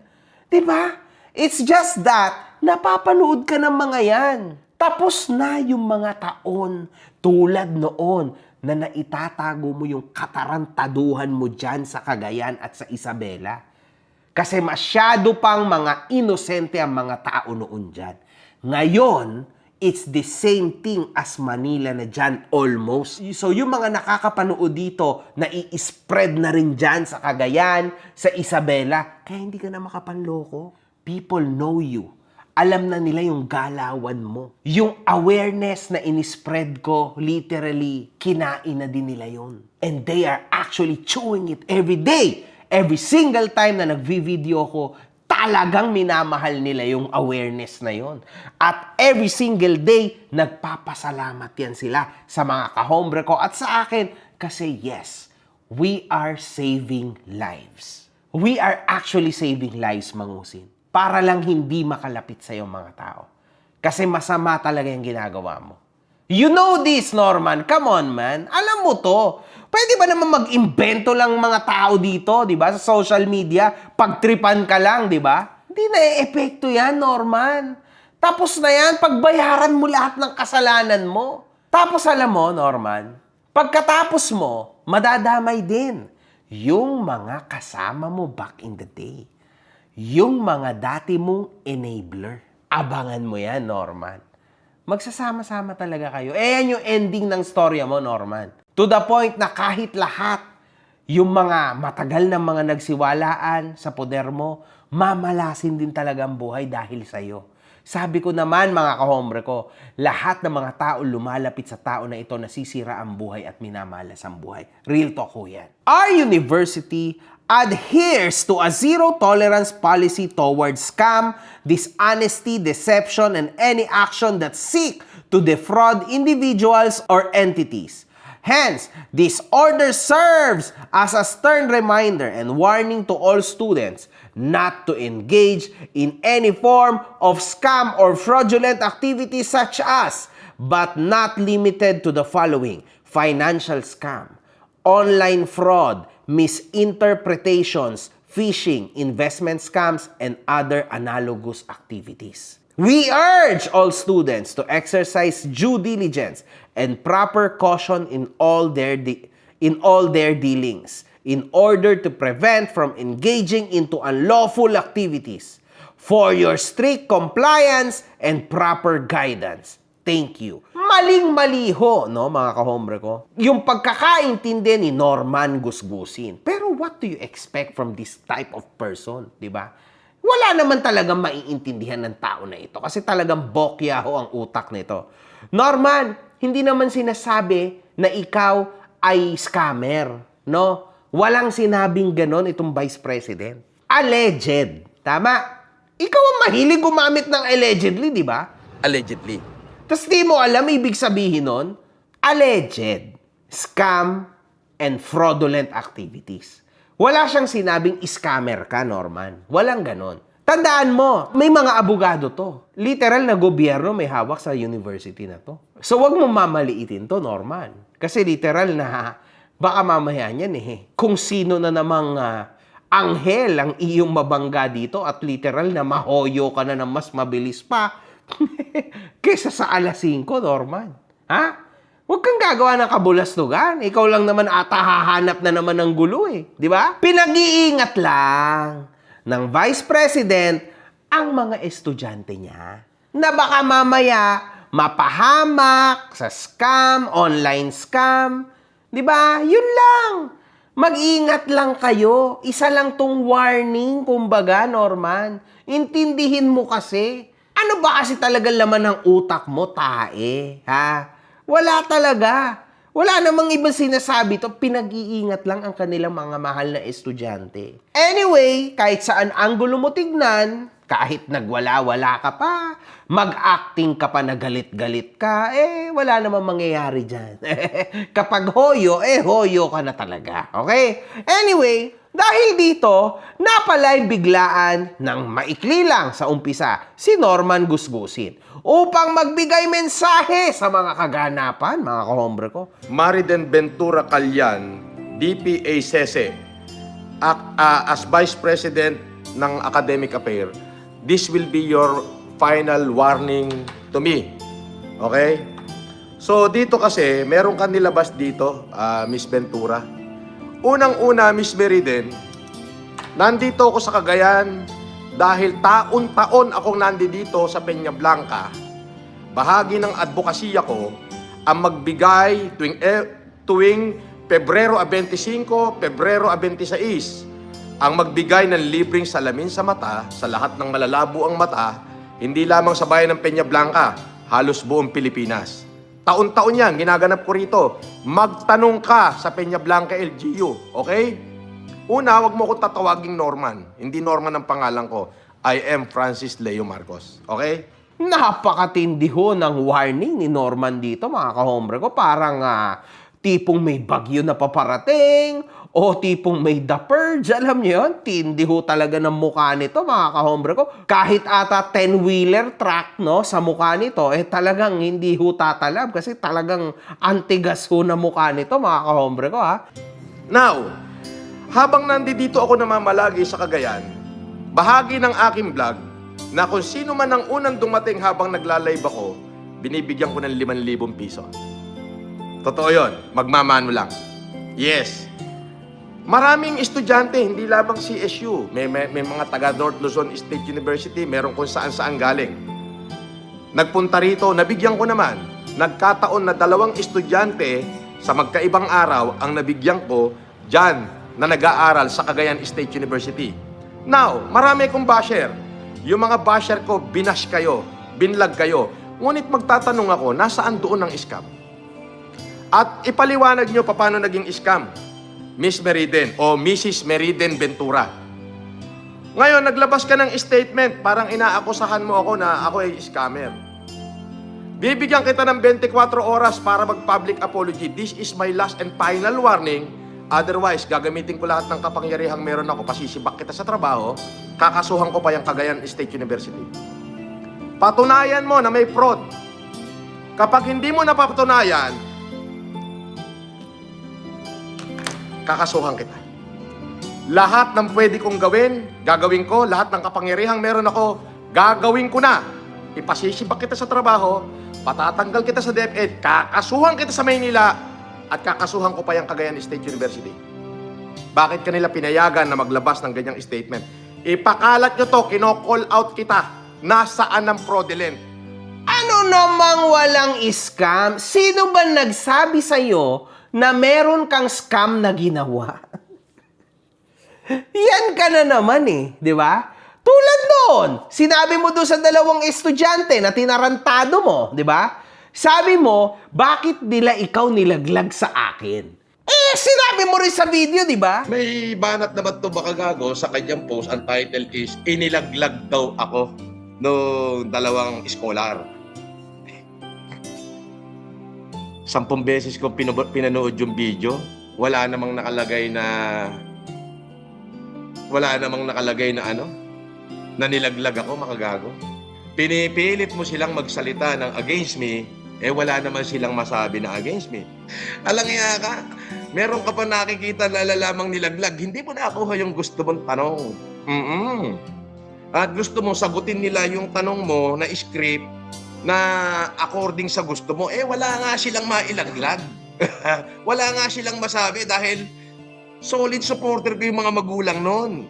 Diba? It's just that, napapanood ka ng mga yan. Tapos na yung mga taon tulad noon na naitatago mo yung katarantaduhan mo dyan sa Cagayan at sa Isabela. Kasi masyado pang mga inosente ang mga tao noon dyan. Ngayon, it's the same thing as Manila na dyan almost. So yung mga nakakapanood dito, na i-spread na rin dyan sa Cagayan, sa Isabela, kaya hindi ka na makapanloko. People know you. Alam na nila yung galawan mo. Yung awareness na in-spread ko, literally, kinain na din nila yun. And they are actually chewing it every day. Every single time na nagvi-video ko, talagang minamahal nila yung awareness na yon. At every single day, nagpapasalamat yan sila sa mga kahombre ko at sa akin. Kasi yes, we are saving lives. We are actually saving lives, Mangusin. Para lang hindi makalapit sa yung mga tao. Kasi masama talaga yung ginagawa mo. You know this, Norman. Come on, man. Alam mo to. Pwede ba naman mag-imbento lang mga tao dito, di ba? Sa social media, pagtripan ka lang, di ba? Hindi na-epekto yan, Norman. Tapos na yan, pagbayaran mo lahat ng kasalanan mo. Tapos alam mo, Norman, pagkatapos mo, madadamay din yung mga kasama mo back in the day. Yung mga dati mong enabler. Abangan mo yan, Norman. Magsasama-sama talaga kayo. Yan yung ending ng storya mo, Norman. To the point na kahit lahat, yung mga matagal na mga nagsiwalaan sa poder mo, mamalasin din talaga ang buhay dahil sa'yo. Sabi ko naman, mga kahombre ko, lahat ng mga tao lumalapit sa tao na ito, nasisira ang buhay at minamalas ang buhay. Real talk ko yan. Our university adheres to a zero-tolerance policy towards scam, dishonesty, deception, and any action that seek to defraud individuals or entities. Hence, this order serves as a stern reminder and warning to all students not to engage in any form of scam or fraudulent activities such as, but not limited to the following: financial scam, online fraud, misinterpretations, phishing, investment scams, and other analogous activities. We urge all students to exercise due diligence and proper caution in all their dealings in order to prevent from engaging into unlawful activities. For your strict compliance and proper guidance. Thank you. Maling-mali ho, no, mga kahombre ko, yung pagkakaintindi ni Norman Gusgusin. Pero what do you expect from this type of person, di ba? Wala naman talagang maiintindihan ng tao na ito kasi talagang bokya ho ang utak nito. Norman, hindi naman sinasabi na ikaw ay scammer, no? Walang sinabing ganon itong Vice President. Alleged. Tama? Ikaw ang mahilig gumamit ng allegedly, di ba? Allegedly. Tapos di mo alam, ibig sabihin nun, alleged, scam, and fraudulent activities. Wala siyang sinabing scammer ka, Norman. Walang ganon. Tandaan mo, may mga abogado to. Literal na gobyerno may hawak sa university na to. So wag mo mamaliitin to, Norman. Kasi literal na, baka mamaya niyan kung sino na namang anghel ang iyong mabangga dito at literal na mahoyo ka na ng mas mabilis pa kesa sa alas 5, Norman. Ha? Huwag kang gagawa ng kabulastugan. Ikaw lang naman ata hahanap na naman ng gulo di ba? Pinag-iingat lang ng Vice President ang mga estudyante niya na baka mamaya mapahamak sa scam, online scam. Di ba? Yun lang. Mag-ingat lang kayo. Isa lang tong warning, kumbaga, Norman. Intindihin mo kasi. Ano ba kasi talaga laman ng utak mo, tae? Ha? Wala talaga. Wala namang ibang sinasabi to. Pinag-iingat lang ang kanilang mga mahal na estudyante. Anyway, kahit saan anggulo mo tignan, kahit nagwala-wala ka pa, mag-acting ka pa na galit-galit ka, wala namang mangyayari dyan. Kapag hoyo, hoyo ka na talaga. Okay? Anyway, dahil dito, napalay biglaan ng maikli lang sa umpisa si Norman Gusgusin upang magbigay mensahe sa mga kaganapan, mga kahombre ko. Mariden Ventura Calyan, DPA SESE, as Vice President ng Academic Affairs, this will be your final warning to me. Okay? So, dito kasi, meron ka nilabas dito, Miss Ventura. Unang-una, Miss Meriden, nandito ako sa Cagayan dahil taon-taon akong nandito sa Peña Blanca bahagi ng advokasya ko ang magbigay tuwing Pebrero 25, Pebrero 26, ang magbigay ng libreng salamin sa mata sa lahat ng malalabo ang mata, hindi lamang sa bayan ng Peña Blanca, halos buong Pilipinas. Taon-taon yan, ginaganap ko rito. Magtanong ka sa Peña Blanca LGU, okay? Una, wag mo ko tatawaging Norman. Hindi Norman ang pangalan ko. I am Francis Leo Marcos, okay? Napakatindi ho ng warning ni Norman dito, mga kahombre ko. Parang tipong may bagyo na paparating o tipong may The Purge. Alam niyo yun? Tindi ho talaga ng mukha nito, mga kahombre ko. Kahit ata 10-wheeler truck no, sa mukha nito, talagang hindi ho tatalab kasi talagang antigas ho na mukha nito, mga kahombre ko, ha? Now, habang nandito ako namamalagi sa Cagayan, bahagi ng aking vlog na kung sino man ang unang dumating habang nagla-live ako, binibigyan ko ng 5,000 piso. Totoo yun, magmamano lang. Yes. Maraming estudyante, hindi lamang CSU. May mga taga North Luzon State University, meron kung saan-saan galing. Nagpunta rito, nabigyan ko naman. Nagkataon na 2 estudyante sa magkaibang araw ang nabigyan ko dyan na nag-aaral sa Cagayan State University. Now, marami kong basher. Yung mga basher ko, binash kayo, binlag kayo. Ngunit magtatanong ako, nasaan doon ang scam? At ipaliwanag nyo paano naging scam, Miss Meriden o Mrs. Meriden Ventura. Ngayon, naglabas ka ng statement, parang inaakusahan mo ako na ako ay scammer. Bibigyan kita ng 24 oras para mag-public apology. This is my last and final warning. Otherwise, gagamitin ko lahat ng kapangyarihang meron ako, pasisibak kita sa trabaho, kakasuhan ko pa yung Cagayan State University. Patunayan mo na may fraud. Kapag hindi mo napatunayan, kakasuhan kita. Lahat ng pwede kong gawin, gagawin ko. Lahat ng kapangyarihang meron ako, gagawin ko na. Ipasisibak kita sa trabaho, patatanggal kita sa DepEd, kakasuhan kita sa Maynila, at kakasuhan ko pa yung Cagayan State University. Bakit kanila pinayagan na maglabas ng ganyang statement? Ipakalat nyo to, kino-call out kita. Nasaan ang fraudulent? Ano namang walang scam? Sino ba nagsabi sa'yo na meron kang scam na ginawa? Yan ka na naman di ba? Tulad noon, sinabi mo doon sa 2 estudyante na tinarantado mo, di ba? Sabi mo, bakit nila ikaw nilaglag sa akin? Sinabi mo rin sa video, di ba? May banat naman to baka gago sa kanyang post. Ang title is, inilaglag daw ako nung 2 scholar. 10 beses ko pinanood yung video. Wala namang nakalagay na na nilaglag ako, makagago. Pinipilit mo silang magsalita ng against me, wala naman silang masabi na against me. Alangya ka, meron ka pa nakikita na lalamang nilaglag, hindi mo nakuha yung gusto mong tanong. At gusto mong sagutin nila yung tanong mo na script na according sa gusto mo, wala nga silang mailaglag. Wala nga silang masabi dahil solid supporter ko yung mga magulang noon.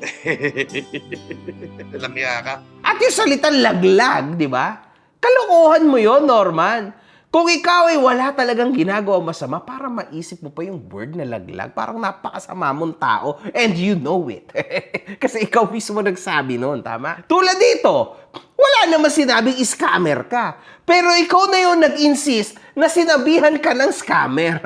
Langya ka. At yung salitang laglag, di ba? Kalokohan mo yon, Norman. Kung ikaw ay wala talagang ginagawa masama, para maisip mo pa yung word na laglag, parang napakasama mong tao, and you know it. Kasi ikaw mismo nagsabi noon, tama? Tulad dito, wala naman sinabing scammer ka. Pero ikaw na yung nag-insist na sinabihan ka ng scammer.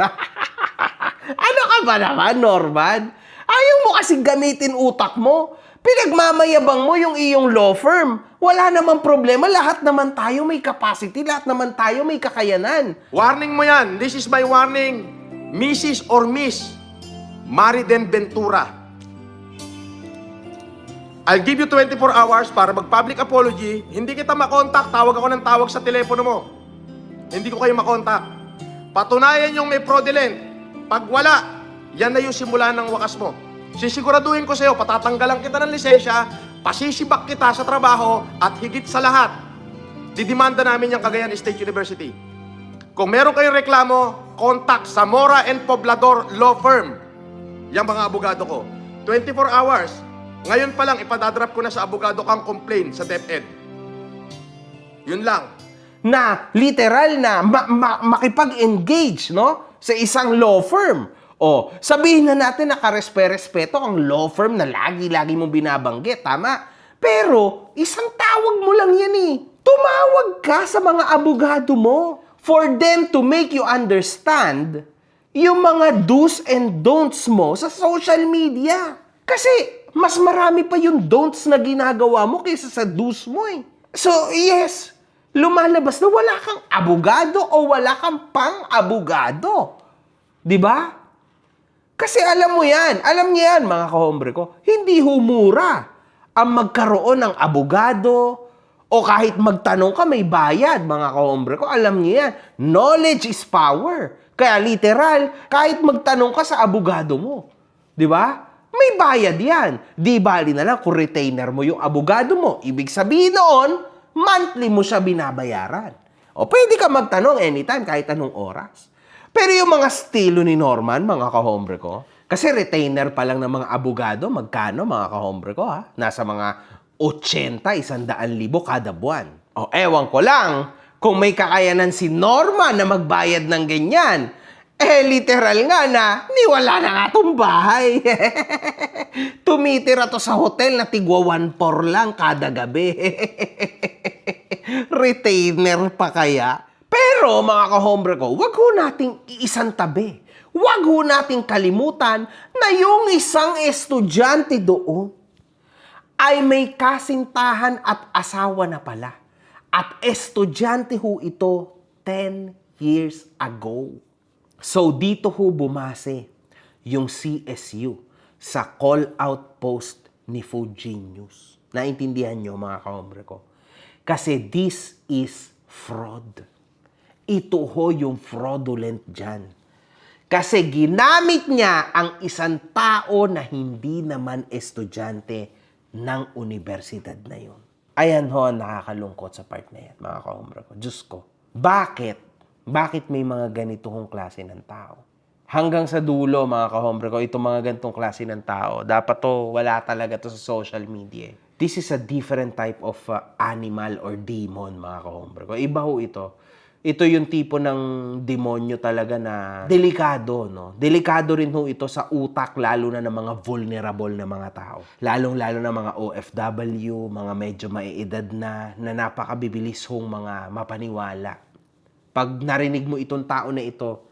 Ano ka ba naman, Norman? Ayaw mo kasing gamitin utak mo. Pinagmamayabang mo yung iyong law firm. Wala namang problema. Lahat naman tayo may capacity. Lahat naman tayo may kakayanan. Warning mo yan. This is my warning. Mrs. or Miss Meriden Ventura. I'll give you 24 hours para mag-public apology. Hindi kita makontak. Tawag ako ng tawag sa telepono mo. Hindi ko kayo makontak. Patunayan yung may fraudulent. Pag wala, yan na yung simula ng wakas mo. Sisiguraduhin ko sa'yo, patatanggalan kita ng lisensya, pasisibak kita sa trabaho, at higit sa lahat, didimanda namin yung Cagayan State University. Kung meron kayong reklamo, contact Zamora and Poblador Law Firm. Yung mga abogado ko. 24 hours. Ngayon pa lang, ipadadrop ko na sa abogado kang complaint sa DepEd. Yun lang. na literal na makipag-engage, no? Sa isang law firm. O, sabihin na natin na karespe-respeto ang law firm na lagi-lagi mong binabanggit, tama? Pero, isang tawag mo lang yan eh. Tumawag ka sa mga abogado mo for them to make you understand yung mga do's and don'ts mo sa social media. Kasi, mas marami pa yung don'ts na ginagawa mo kaysa sa do's mo eh. So, yes, lumalabas na wala kang abogado o wala kang pang-abogado. Diba? Kasi alam mo yan, alam niyo yan mga kahombre ko, hindi humura ang magkaroon ng abogado o kahit magtanong ka may bayad mga kahombre ko, alam niyo yan. Knowledge is power. Kaya literal, kahit magtanong ka sa abogado mo, di ba? May bayad yan. Di bali na lang kung retainer mo yung abogado mo. Ibig sabihin noon, monthly mo siya binabayaran. O pwede ka magtanong anytime, kahit anong oras. Pero yung mga estilo ni Norman, mga kahombre ko, kasi retainer pa lang ng mga abogado, magkano mga kahombre ko ha? Nasa mga 80, 100,000 kada buwan. O ewan ko lang, kung may kakayanan si Norman na magbayad ng ganyan, literal nga na, wala na nga itong bahay. Tumitira to sa hotel na tigwa 1-4 lang kada gabi. Retainer pa kaya? Pero mga kahombre ko, wag ho nating iisang tabi. Wag ho nating kalimutan na yung isang estudyante doon ay may kasintahan at asawa na pala. At estudyante ho ito 10 years ago. So dito ho bumase yung CSU sa call-out post ni Fuji News. Naintindihan nyo mga kahombre ko? Kasi this is fraud. Ito ho yung fraudulent dyan. Kasi ginamit niya ang isang tao na hindi naman estudyante ng universidad na yun. Ayan ho, nakakalungkot sa part na yan, mga kahombre ko. Diyos ko, bakit? Bakit may mga ganito hong klase ng tao? Hanggang sa dulo, mga kahombre ko, itong mga ganitong klase ng tao, dapat to, wala talaga to sa social media. This is a different type of animal or demon, mga kahombre ko. Iba ho ito. Ito yung tipo ng demonyo talaga na delikado, no? Delikado rin ho ito sa utak, lalo na ng mga vulnerable na mga tao. Lalong-lalo na mga OFW, mga medyo maiedad na napakabibilis hong mga mapaniwala. Pag narinig mo itong tao na ito,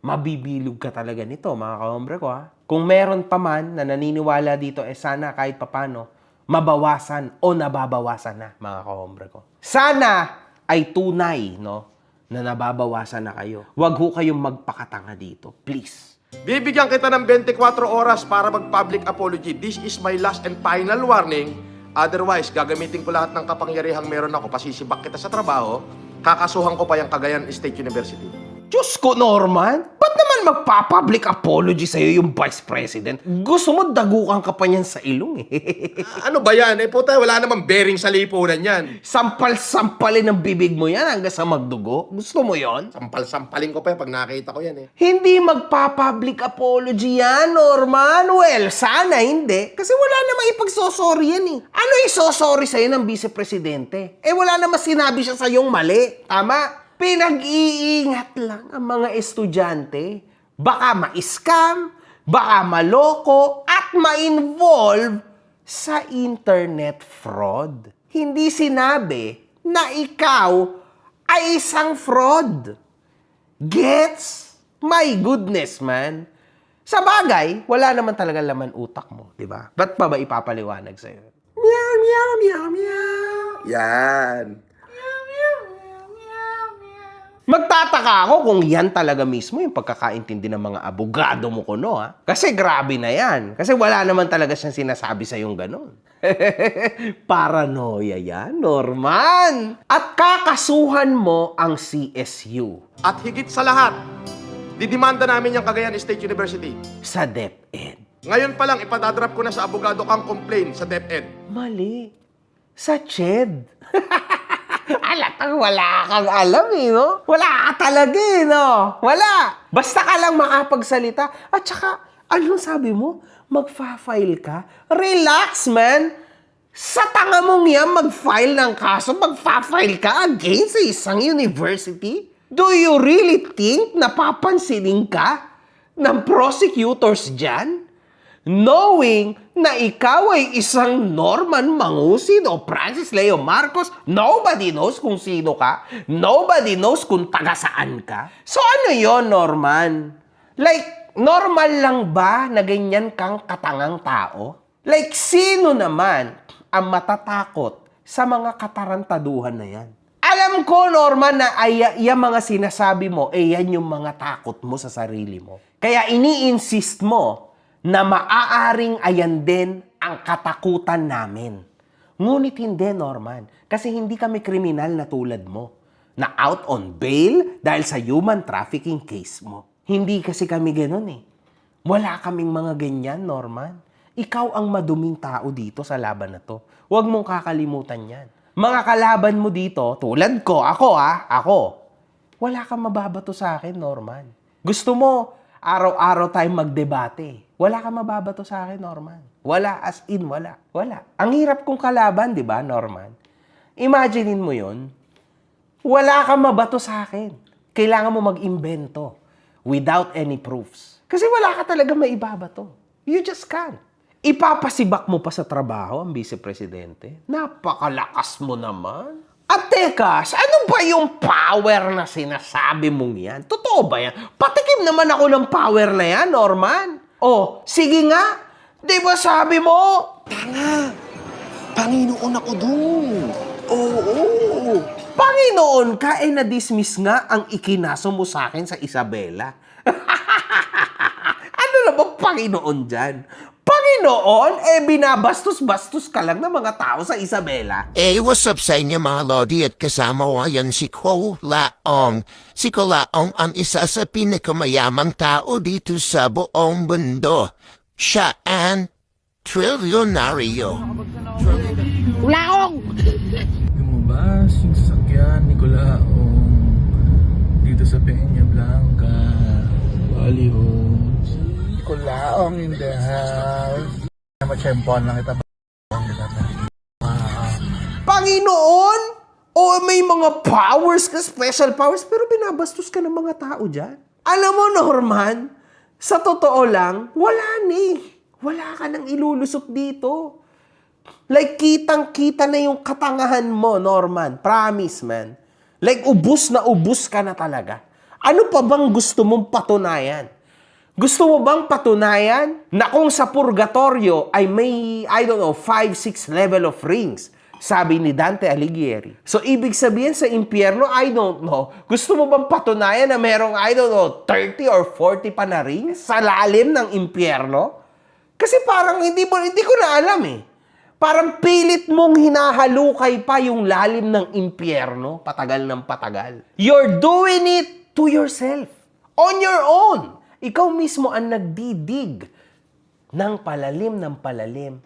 mabibilog ka talaga nito, mga kahombre ko, ha? Kung meron pa man na naniniwala dito, sana kahit papano, mabawasan o nababawasan na, mga kahombre ko. Sana ay tunay, no? Na nababawasan na kayo. Huwag ho kayong magpakatanga dito. Please. Bibigyan kita ng 24 oras para mag-public apology. This is my last and final warning. Otherwise, gagamitin ko lahat ng kapangyarihang meron ako. Pasisibak kita sa trabaho. Kakasuhan ko pa yung Cagayan State University. Diyos ko, Norman! Ba't naman magpa-public apology sa'yo yung Vice President? Gusto mo dagukan ka pa niyan sa ilong eh. Ano ba yan? Puta, wala namang bearing sa lipunan yan. Sampal-sampalin ng bibig mo yan hanggang sa magdugo? Gusto mo yon? Sampal-sampalin ko pa yan pag nakita ko yan eh. Hindi magpa-public apology yan, Norman. Well, sana hindi. Kasi wala namang ipagsosorry yan eh. Ano isosorry sa'yo ng Vice Presidente? Wala namang sinabi siya sa'yong mali. Tama? Pinag-iingat lang ang mga estudyante. Baka ma-scam, baka maloko, at ma-involve sa internet fraud. Hindi sinabi na ikaw ay isang fraud. Gets? My goodness, man. Sa bagay, wala naman talaga laman utak mo, di ba? Ba't pa ba ipapaliwanag sa'yo? Meow, meow, meow, meow. Yan. Magtataka ako kung yan talaga mismo yung pagkakaintindi ng mga abogado mo kuno, ha? Kasi grabe na yan. Kasi wala naman talaga siyang sinasabi sa yung ganon. Paranoia yan, Norman. At kakasuhan mo ang CSU. At higit sa lahat, didimanda namin yung Cagayan State University. Sa DepEd. Ngayon pa lang, ipadadrop ko na sa abogado kang complaint sa DepEd. Mali. Sa CHED. Alatang wala kang alam eh, no? Wala ka talaga eh, no? Wala. Basta ka lang makapagsalita. At saka, anong sabi mo? Magfa-file ka? Relax, man. Sa tanga mong yan, mag-file ng kaso, mag-file ka against sa isang university? Do you really think napapansinin ka ng prosecutors dyan? Knowing na ikaw ay isang Norman Mangusid o Francis Leo Marcos, nobody knows kung sino ka. Nobody knows kung taga saan ka. So ano yon, Norman? Like, normal lang ba na ganyan kang katangang tao? Like, sino naman ang matatakot sa mga katarantaduhan na yan? Alam ko, Norman, na yung mga sinasabi mo, yan yung mga takot mo sa sarili mo. Kaya ini-insist mo na maaaring ayan din ang katakutan namin. Ngunit hindi, Norman, kasi hindi kami kriminal na tulad mo, na out on bail dahil sa human trafficking case mo. Hindi kasi kami ganun eh. Wala kaming mga ganyan, Norman. Ikaw ang maduming tao dito sa laban na to. Huwag mong kakalimutan yan. Mga kalaban mo dito, tulad ko, ako, wala kang mababato sa akin, Norman. Gusto mo, araw-araw tayong magdebate. Wala kang mababato sa akin, Norman. Wala, as in, wala. Wala. Ang hirap kong kalaban, di ba, Norman? Imaginein mo yun. Wala kang mabato sa akin. Kailangan mo mag-imbento without any proofs. Kasi wala ka talaga maibabato. You just can't. Ipapasibak mo pa sa trabaho ang vice-presidente? Napakalakas mo naman. At tekas, ano ba yung power na sinasabi mong yan? Totoo ba yan? Patikim naman ako ng power na yan, Norman. Oh, sige nga. Di ba sabi mo? Tanga! Panginoon ako dun! Oo! Panginoon ka, na-dismiss nga ang ikinaso mo sa akin sa Isabela. Ano na bang Panginoon dyan? Panginoon, binabastos-bastos ka lang ng mga tao sa Isabela. What's up sa inyo mga Lodi at kasama ko ngayon si Ko Laong. Si Ko Laong ang isa sa pinakamayamang tao dito sa buong mundo. Siya ang trilyonaryo. Laong! Lumabas yung sasakyan ni Kulaong dito sa Peña Blanca, Bali Homes. Kulaong in the house. Matsyempoan lang kita. Panginoon? O may mga powers ka, special powers, pero binabastos ka ng mga tao dyan? Alam mo, Norman, sa totoo lang, wala ni. Wala ka nang ilulusot dito. Like, kitang-kita na yung katangahan mo, Norman. Promise, man. Like, ubus ka na talaga. Ano pa bang gusto mong patunayan? Gusto mo bang patunayan na kung sa purgatorio ay may, 5-6 level of rings? Sabi ni Dante Alighieri. So, ibig sabihin sa impyerno, I don't know. Gusto mo bang patunayan na merong, 30 or 40 pa na rings sa lalim ng impyerno? Kasi parang hindi ko na alam eh. Parang pilit mong hinahalukay pa yung lalim ng impyerno, patagal ng patagal. You're doing it to yourself. On your own. Ikaw mismo ang nagdidig ng palalim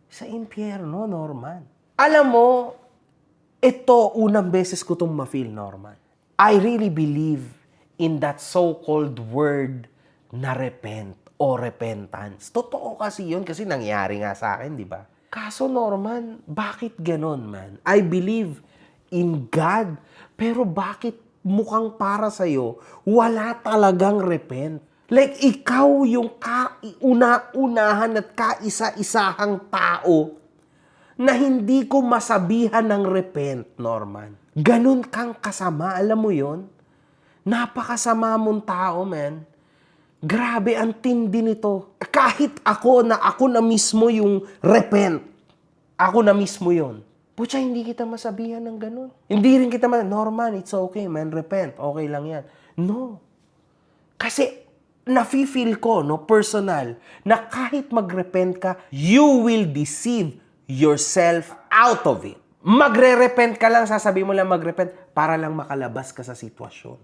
sa impyerno, Norman. Alam mo, ito unang beses ko itong ma-feel, Norman. I really believe in that so-called word na repent o repentance. Totoo kasi yun kasi nangyari nga sa akin, di ba? Kaso, Norman, bakit ganon, man? I believe in God, pero bakit mukhang para sa'yo, wala talagang repent? Like, ikaw yung kauna-unahan at kaisa-isahang tao na hindi ko masabihan ng repent, Norman. Ganun kang kasama, alam mo yon? Napakasama mong tao, man. Grabe, ang tindi nito. Kahit ako na mismo yung repent. Ako na mismo yon. Pucha, hindi kita masabihan ng ganun. Hindi rin kita Norman, it's okay, man. Repent. Okay lang yan. No. Kasi, nafe-feel ko, personal, na kahit mag-repent ka, you will deceive yourself out of it. Magre-repent ka lang, sasabihin mo lang mag-repent para lang makalabas ka sa sitwasyon.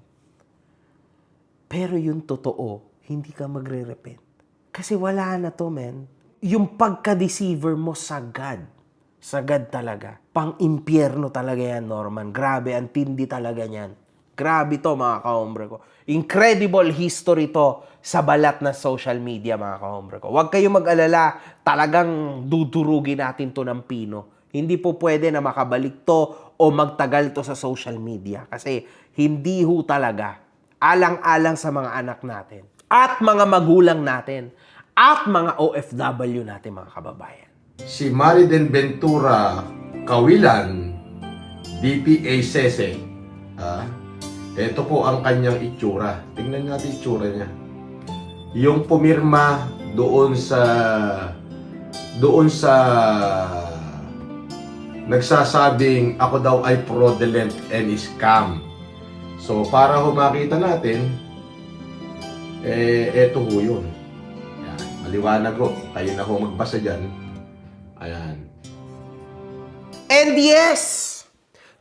Pero yung totoo, hindi ka magre-repent. Kasi wala na to, man. Yung pagka-deceiver mo sagad talaga. Pang-impyerno talaga yan, Norman. Grabe, ang tindi talaga niyan. Grabe to mga kahombre ko. Incredible history to sa balat ng social media mga kahombre ko. Huwag kayo mag-alala, talagang dudurugin natin to ng pino. Hindi po pwede na makabalik to o magtagal to sa social media. Kasi hindi ho talaga alang-alang sa mga anak natin at mga magulang natin at mga OFW natin mga kababayan. Si Mariden Ventura Kawilan, DPA Sese. Ito po ang kanyang itsura. Tingnan natin itsura niya. Yung pumirma doon sa nagsasabing ako daw ay fraudulent and scam. So para ho makita natin, eto ho yun. Ayan, maliwanag ho. Kayo na ho magbasa dyan. Ayan. And yes,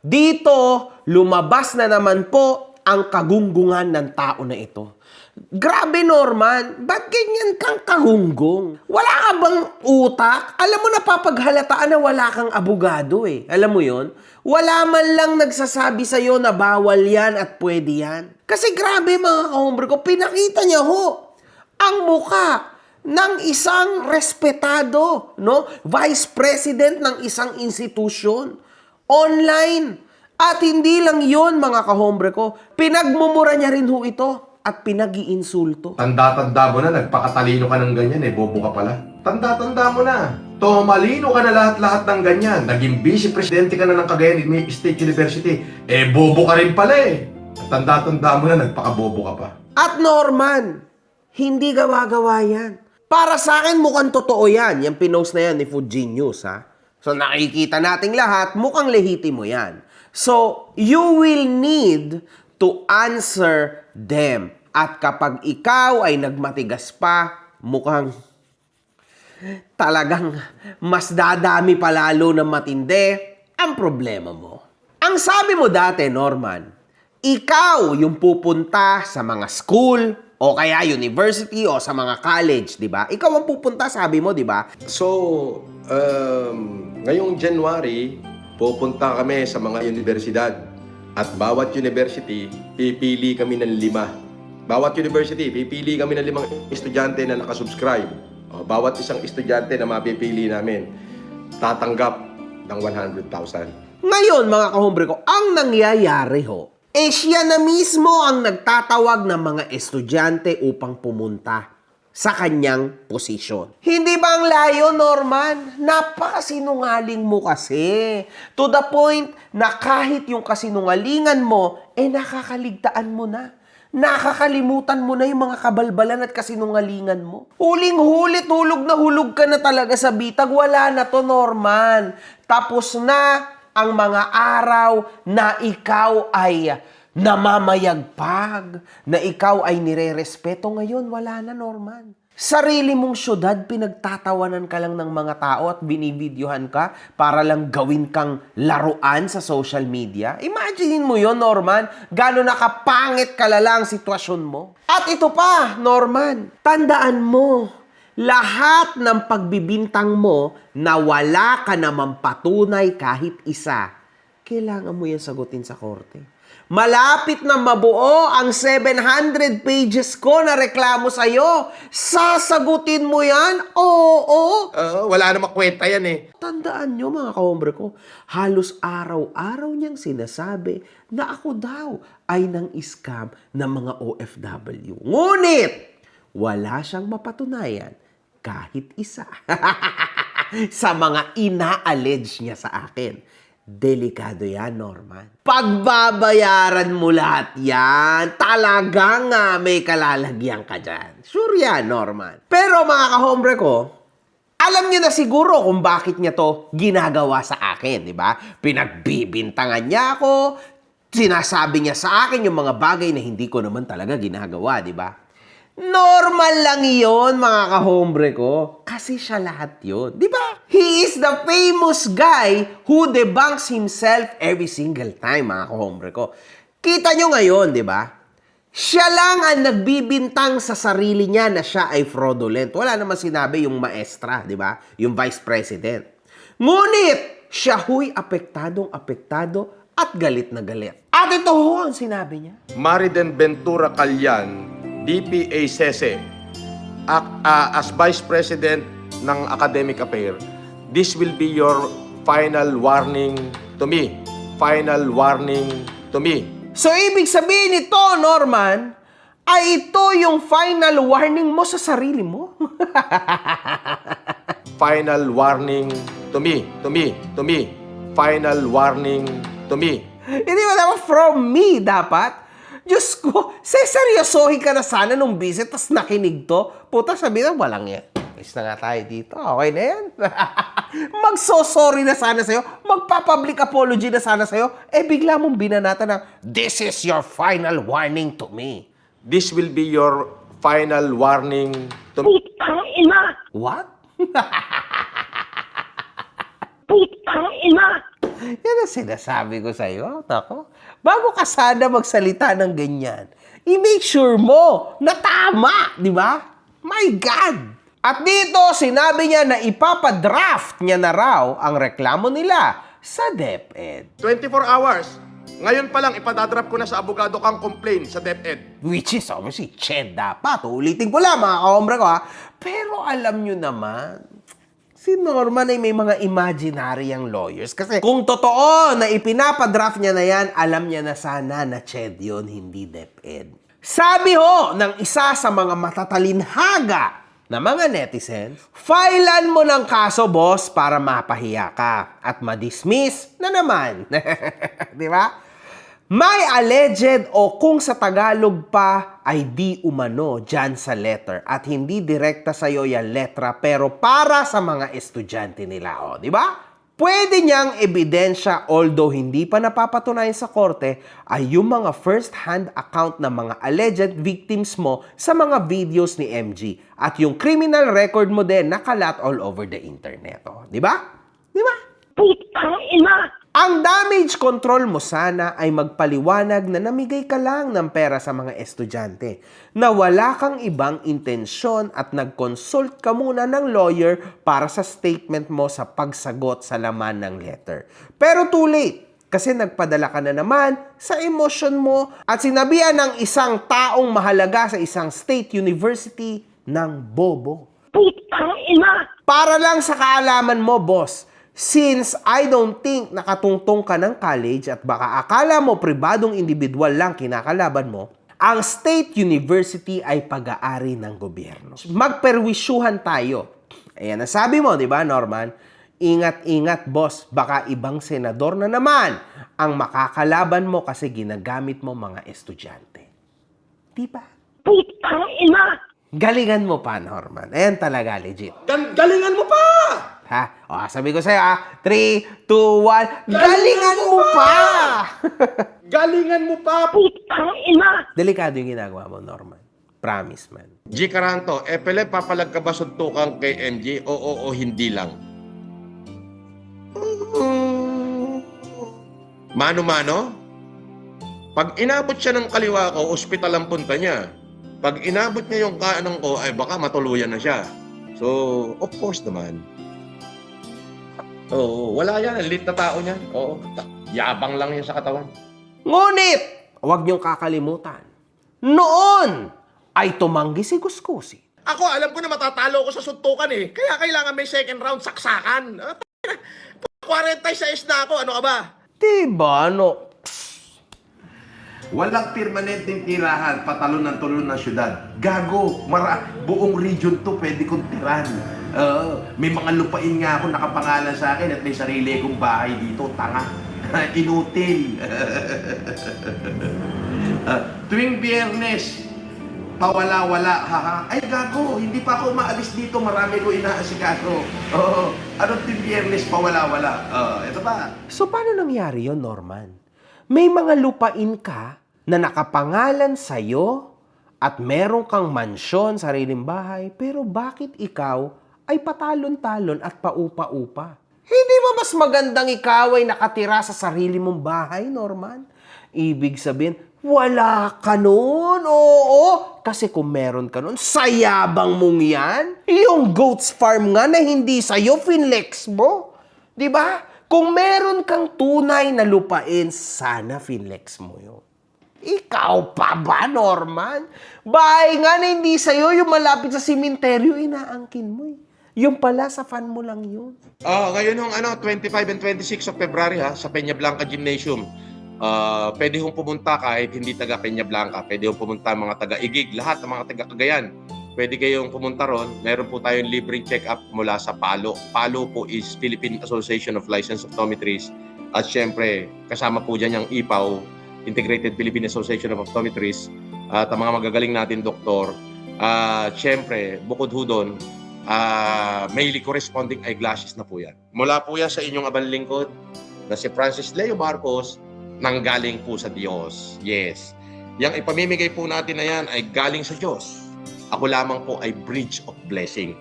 dito lumabas na naman po ang kagunggungan ng tao na ito. Grabe Norman, ba't ganyan kang kagunggong? Wala ka bang utak? Alam mo napapaghalataan na wala kang abogado eh. Alam mo yon? Wala man lang nagsasabi sa'yo na bawal yan at pwede yan. Kasi grabe mga kahombre ko, pinakita niya ho ang muka ng isang respetado, no? Vice President ng isang institusyon. Online. At hindi lang yon mga kahombre ko, pinagmumura niya rin ho ito at pinag-iinsulto. Tanda-tanda mo na, nagpakatalino ka ng ganyan bobo ka pala. Tanda-tanda mo na. Tomalino ka na lahat-lahat ng ganyan. Naging vice presidente ka na ng Cagayan State University. Bobo ka rin pala Tanda-tanda mo na, nagpakabobo ka pa. At Norman, hindi gawa-gawa yan. Para sa akin, mukhang totoo yan. Yung pinost na yan ni Food Genius, ha? So, nakikita nating lahat, mukhang lehitimo yan. So, you will need to answer them. At kapag ikaw ay nagmatigas pa, mukhang talagang mas dadami pa lalo ng matindi ang problema mo. Ang sabi mo dati, Norman, ikaw yung pupunta sa mga school o kaya university o sa mga college, di ba? Ikaw ang pupunta, sabi mo, di ba? So, ngayong January, pupunta kami sa mga universidad. At bawat university, pipili kami ng 5. Bawat university, pipili kami ng 5 estudyante na nakasubscribe. Bawat isang estudyante na mapipili namin, tatanggap ng 100,000. Ngayon, mga kahombre ko, ang nangyayari ho, siya na mismo ang nagtatawag ng mga estudyante upang pumunta sa kanyang posisyon. Hindi ba ang layo, Norman? Napakasinungaling mo kasi. To the point na kahit yung kasinungalingan mo, nakakaligtaan mo na. Nakakalimutan mo na yung mga kabalbalan at kasinungalingan mo. Huling-huli, hulog na hulog ka na talaga sa bitag. Wala na to, Norman. Tapos na ang mga araw na ikaw ay namamayagpag, na ikaw ay nire-respeto. Ngayon, wala na, Norman. Sarili mong syudad, pinagtatawanan ka lang ng mga tao at binibidyohan ka para lang gawin kang laruan sa social media. Imaginin mo yon, Norman, gano'n nakapangit kalala ang sitwasyon mo. At ito pa, Norman, tandaan mo, lahat ng pagbibintang mo na wala ka namang patunay kahit isa, kailangan mo yan sagutin sa korte. Malapit na mabuo ang 700 pages ko na reklamo sa'yo. Sasagutin mo yan? Oo. Wala namang kwenta yan Tandaan nyo mga kahombre ko, halos araw-araw niyang sinasabi na ako daw ay nang scam ng mga OFW. Ngunit, wala siyang mapatunayan kahit isa sa mga ina-allege niya sa akin. Delikado yan, Norman. Pagbabayaran mo lahat yan, talagang may kalalagyan ka dyan. Sure yan, Norman. Pero mga kahombre ko, alam niyo na siguro kung bakit niya to ginagawa sa akin, di ba? Pinagbibintangan niya ako, sinasabi niya sa akin yung mga bagay na hindi ko naman talaga ginagawa, di ba? Normal lang yon mga kahombre ko. Kasi siya lahat yun. Di ba? He is the famous guy who debunks himself every single time, mga kahombre ko. Kita nyo ngayon, di ba? Siya lang ang nagbibintang sa sarili niya na siya ay fraudulent. Wala naman sinabi yung maestra, di ba? Yung vice president. Ngunit, siya huy apektado at galit na galit. At ito ho ang sinabi niya. Mariden Ventura Calyan, DPA Sese, as Vice President ng Academic Affair, this will be your final warning to me. Final warning to me. So, ibig sabihin nito, Norman, ay ito yung final warning mo sa sarili mo? Final warning to me. Final warning to me. Hindi ba dapat from me dapat? Diyos ko, seryosohin ka na sana nung visit, tas nakinig to. Puta, sabi na, walang yan. Is na nga tayo dito. Okay na yan. Magso-sorry na sana sa'yo. Magpa-public apology na sana sa'yo. Eh, bigla mong binanata ng, this is your final warning to me. This will be your final warning to me. Putang ina! What? Putang ina! Yan ang sinasabi ko sa'yo. Nako. Bago ka sana magsalita ng ganyan, i-make sure mo na tama, di ba? My God! At dito, sinabi niya na ipapadraft niya na raw ang reklamo nila sa DepEd. 24 hours. Ngayon pa lang, ipadadrap ko na sa abogado kang complaint sa DepEd. Which is obviously Ched dapat. Ulitin ko lang mga kahombre ko ha. Pero alam nyo naman, si Norman ay may mga imaginary ang lawyers. Kasi kung totoo na ipinapadraft niya na yan, alam niya na sana na Ched yun, hindi DepEd. Sabi ho ng isa sa mga matatalinhaga na mga netizens, filean mo ng kaso, boss, para mapahiya ka at ma-dismiss na naman. Di ba? May alleged o kung sa Tagalog pa ay di umano dyan sa letter at hindi direkta sa'yo yung letra pero para sa mga estudyante nila. O, di ba? Pwede niyang ebidensya although hindi pa napapatunayan sa korte ay yung mga first-hand account ng mga alleged victims mo sa mga videos ni MG at yung criminal record mo din nakalat all over the internet. O, di ba? Di ba? Putang ina! Ang damage control mo sana ay magpaliwanag na namigay ka lang ng pera sa mga estudyante, na wala kang ibang intensyon at nag-consult ka muna ng lawyer para sa statement mo sa pagsagot sa laman ng letter. Pero too late, kasi nagpadala ka na naman sa emotion mo at sinabihan ng isang taong mahalaga sa isang state university ng bobo. Putang ina! Para lang sa kaalaman mo, boss, since I don't think nakatungtong ka ng college at baka akala mo pribadong individual lang kinakalaban mo, ang state university ay pag-aari ng gobyerno. Magperwisyuhan tayo. Ayan, nasabi mo, di ba, Norman? Ingat-ingat, boss. Baka ibang senador na naman ang makakalaban mo kasi ginagamit mo mga estudyante. Di ba? Putang ina! Galingan mo pa, Norman. Ayan talaga, legit. Galingan mo pa! Ha? O, sabi ko sa'yo, 3, 2, 1, galingan mo pa! Galingan mo pa! Putang ina! Delikado yung ginagawa mo, Norman. Promise, man. G. Caranto, pele papalag ka ba suntukan kay MJ? Oo o hindi lang? Mano-mano? Pag inabot siya ng kaliwa ko, ospital ang punta niya. Pag inabot niya yung kanan ko, ay baka matuluyan na siya. So, of course naman. Oo, wala yan. Ang lit na tao niyan. Oo, yabang lang yan sa katawan. Ngunit, huwag niyong kakalimutan, noon ay tumanggi si Gusgusi. Ako, alam ko na matatalo ko sa suntukan eh. Kaya kailangan may second round saksakan. 46 na ako, ano ka ba? Diba, no? Walang permanenteng tirahan, patalon ng tulon ng syudad. Gago, buong region to pwede kong tiran. May mga lupain nga ako nakapangalan sa akin at may sarili kong bahay dito, tanga. Inutil. Tuwing Biyernes, pawala-wala, haha. Ay gago, hindi pa ako umaalis dito, marami ko inaasikaso. Anong tuwing Biyernes, pawala-wala? Ito ba? So, paano nangyari yon, Norman? May mga lupain ka na nakapangalan sa'yo at meron kang mansyon, sariling bahay, pero bakit ikaw ay patalon-talon at paupa-upa? Hindi ba mas magandang ikaw ay nakatira sa sarili mong bahay, Norman? Ibig sabihin, wala ka nun. Oo, kasi kung meron ka nun, sayabang mong yan. Yung goats farm nga na hindi sa'yo, finlex mo. Diba? Kung meron kang tunay na lupain, sana finlex mo yun. Ikaw pa ba, Norman? Bahay nga na hindi sa'yo, yung malapit sa simenteryo, inaangkin mo eh. Yung pala, sa fan mo lang yun. Ngayon yung 25 and 26 of February sa Peña Blanca Gymnasium. Pwede hong pumunta kahit hindi taga Peña Blanca. Pwede hong pumunta mga taga-Igig, lahat ng mga taga Cagayan. Pwede kayong pumunta ron. Meron po tayong libreng check-up mula sa PALO. PALO po is Philippine Association of Licensed Optometrists. At syempre, kasama po dyan yung IPAO, Integrated Philippine Association of Optometrists. At ang mga magagaling natin doktor. Syempre, bukod ho doon, may corresponding eyeglasses na po yan. Mula po yan sa inyong abang lingkod na si Francis Leo Marcos, nanggaling po sa Diyos. Yes. Yang ipamimigay po natin na yan ay galing sa Diyos. Ako lamang po ay bridge of blessing.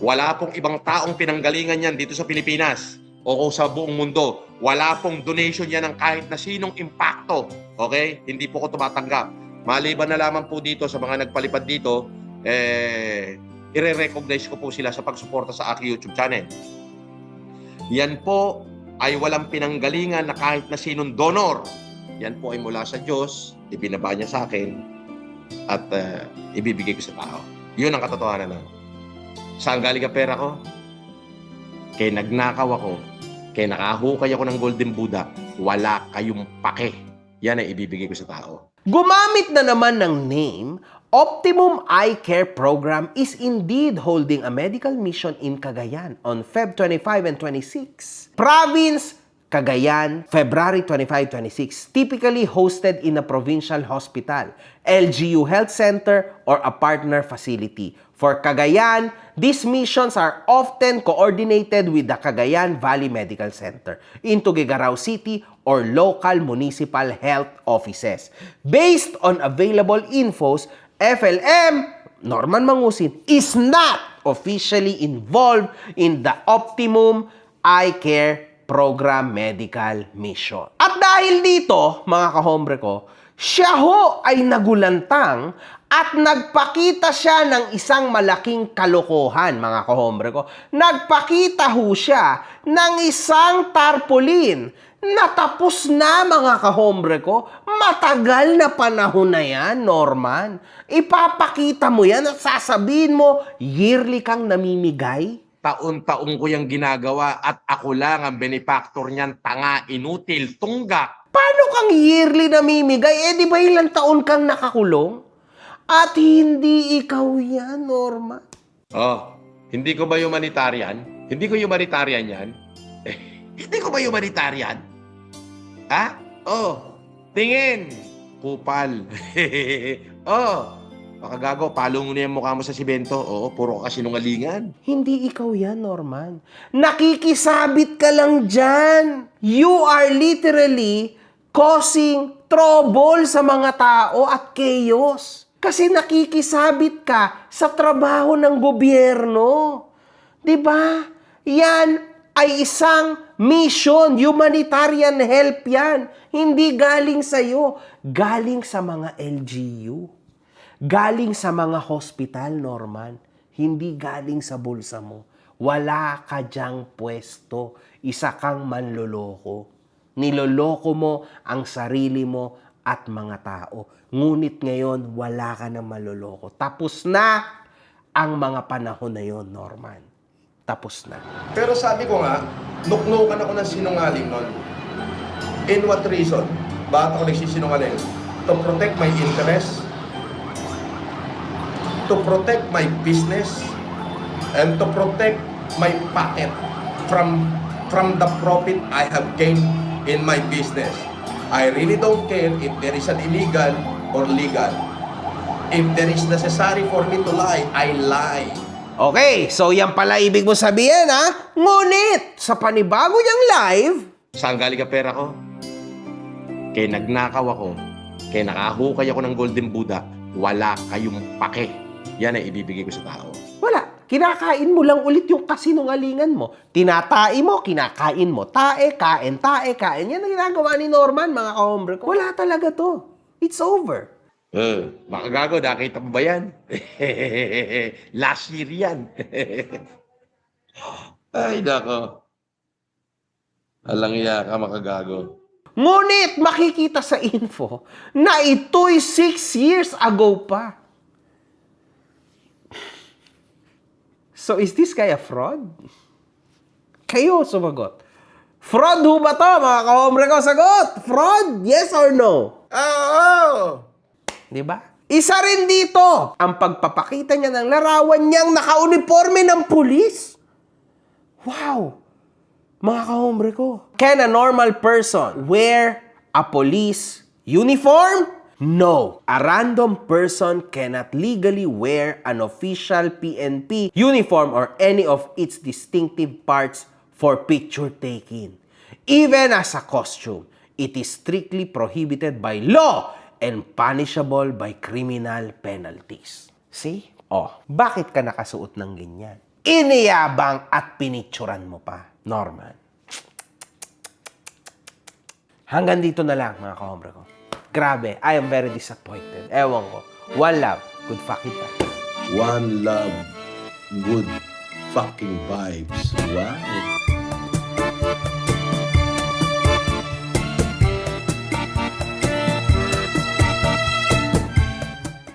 Wala pong ibang taong pinanggalingan yan dito sa Pilipinas o kung sa buong mundo. Wala pong donation yan ng kahit na sinong impacto. Okay? Hindi po ko tumatanggap. Maliban na lamang po dito sa mga nagpalipad dito, i-recognize ko po sila sa pagsuporta sa aking YouTube channel. Yan po ay walang pinanggalingan na kahit na sinong donor. Yan po ay mula sa Diyos, ibinaba niya sa akin, at ibibigay ko sa tao. Yun ang katotohanan na. Saan galing ang pera ko? Kaya nagnakaw ako, kaya nakahukay ako ng Golden Buddha, wala kayong pake. Yan ay ibibigay ko sa tao. Gumamit na naman ng name, Optimum Eye Care Program is indeed holding a medical mission in Cagayan on Feb 25 and 26. Province Cagayan, February 25-26, typically hosted in a provincial hospital, LGU Health Center, or a partner facility. For Cagayan, these missions are often coordinated with the Cagayan Valley Medical Center in Tuguegarao City or local municipal health offices. Based on available infos, FLM, Norman Mangusin, is not officially involved in the Optimum Eye Care Program Medical Mission. At dahil dito, mga kahombre ko, siya ho ay nagulantang at nagpakita siya ng isang malaking kalokohan, mga kahombre ko. Nagpakita ho siya ng isang tarpaulin na tapos na, mga kahombre ko. Matagal na panahon na yan, Norman. Ipapakita mo yan at sasabihin mo, yearly kang namimigay? Taon-taon ko yung ginagawa at ako lang ang benefactor niyan, tanga, inutil, tunggak. Paano kang yearly namimigay? Di ba ilang taon kang nakakulong? At hindi ikaw yan, Norma. Hindi ko ba humanitarian? Hindi ko humanitarian yan? Hindi ko ba humanitarian? Tingin. Kupal. Baka gago, palo mo na yung mukha mo sa simento. Puro ka sinungalingan. Hindi ikaw yan, Norman. Nakikisabit ka lang dyan. You are literally causing trouble sa mga tao at chaos. Kasi nakikisabit ka sa trabaho ng gobyerno. Diba? Yan ay isang mission, humanitarian help yan. Hindi galing sa'yo. Galing sa mga LGU. Galing sa mga hospital, Norman. Hindi galing sa bulsa mo. Wala ka dyang pwesto. Isa kang manloloko. Niloloko mo ang sarili mo at mga tao. Ngunit ngayon, wala ka na maloloko. Tapos na ang mga panahon na yon, Norman. Tapos na. Pero sabi ko nga, nuknukan ako ng sinungaling nun. In what reason? Bakit ako nagsisinungaling? To protect my interest, to protect my business, and to protect my pocket from the profit I have gained in my business. I really don't care if there is an illegal or legal. If there is necessary for me to lie, I lie. Okay, so yan pala ibig mo sabihin, ha? Ngunit, sa panibago niyang live, saan galing ang pera ko? Kaya nagnakaw ako, kaya nakahukay ako ng Golden Buddha, wala kayong pake. Yan ay ibibigay ko sa tao. wala. Kinakain mo lang ulit yung kasinungalingan mo. Tinatai mo, kinakain mo. Tae, kain, tae, kain. Yan ang ginagawa ni Norman, mga kahombre ko. Wala talaga to. It's over. Baka gago, nakita mo ba yan? Last year yan. Ay, nako. Alang iya ka, makagago. Ngunit makikita sa info na ito'y 6 years ago pa. So is this guy a fraud? Kayo sumagot. Fraud ho ba to, mga kahombre ko? Sagot! Fraud? Yes or no? Oo! Diba? Isa rin dito, ang pagpapakita niya ng larawan niyang naka-uniforme ng pulis. Wow! Mga kahombre ko. Can a normal person wear a police uniform? No. A random person cannot legally wear an official PNP uniform or any of its distinctive parts for picture taking. Even as a costume, it is strictly prohibited by law and punishable by criminal penalties. See? Oh, bakit ka nakasuot ng ganyan? Iniyabang at pinicturan mo pa. Norman. Hanggang dito na lang, mga kahombre ko. Grabe, I am very disappointed. Ewan ko. One love, good fucking vibes. One love, good fucking vibes. Wow.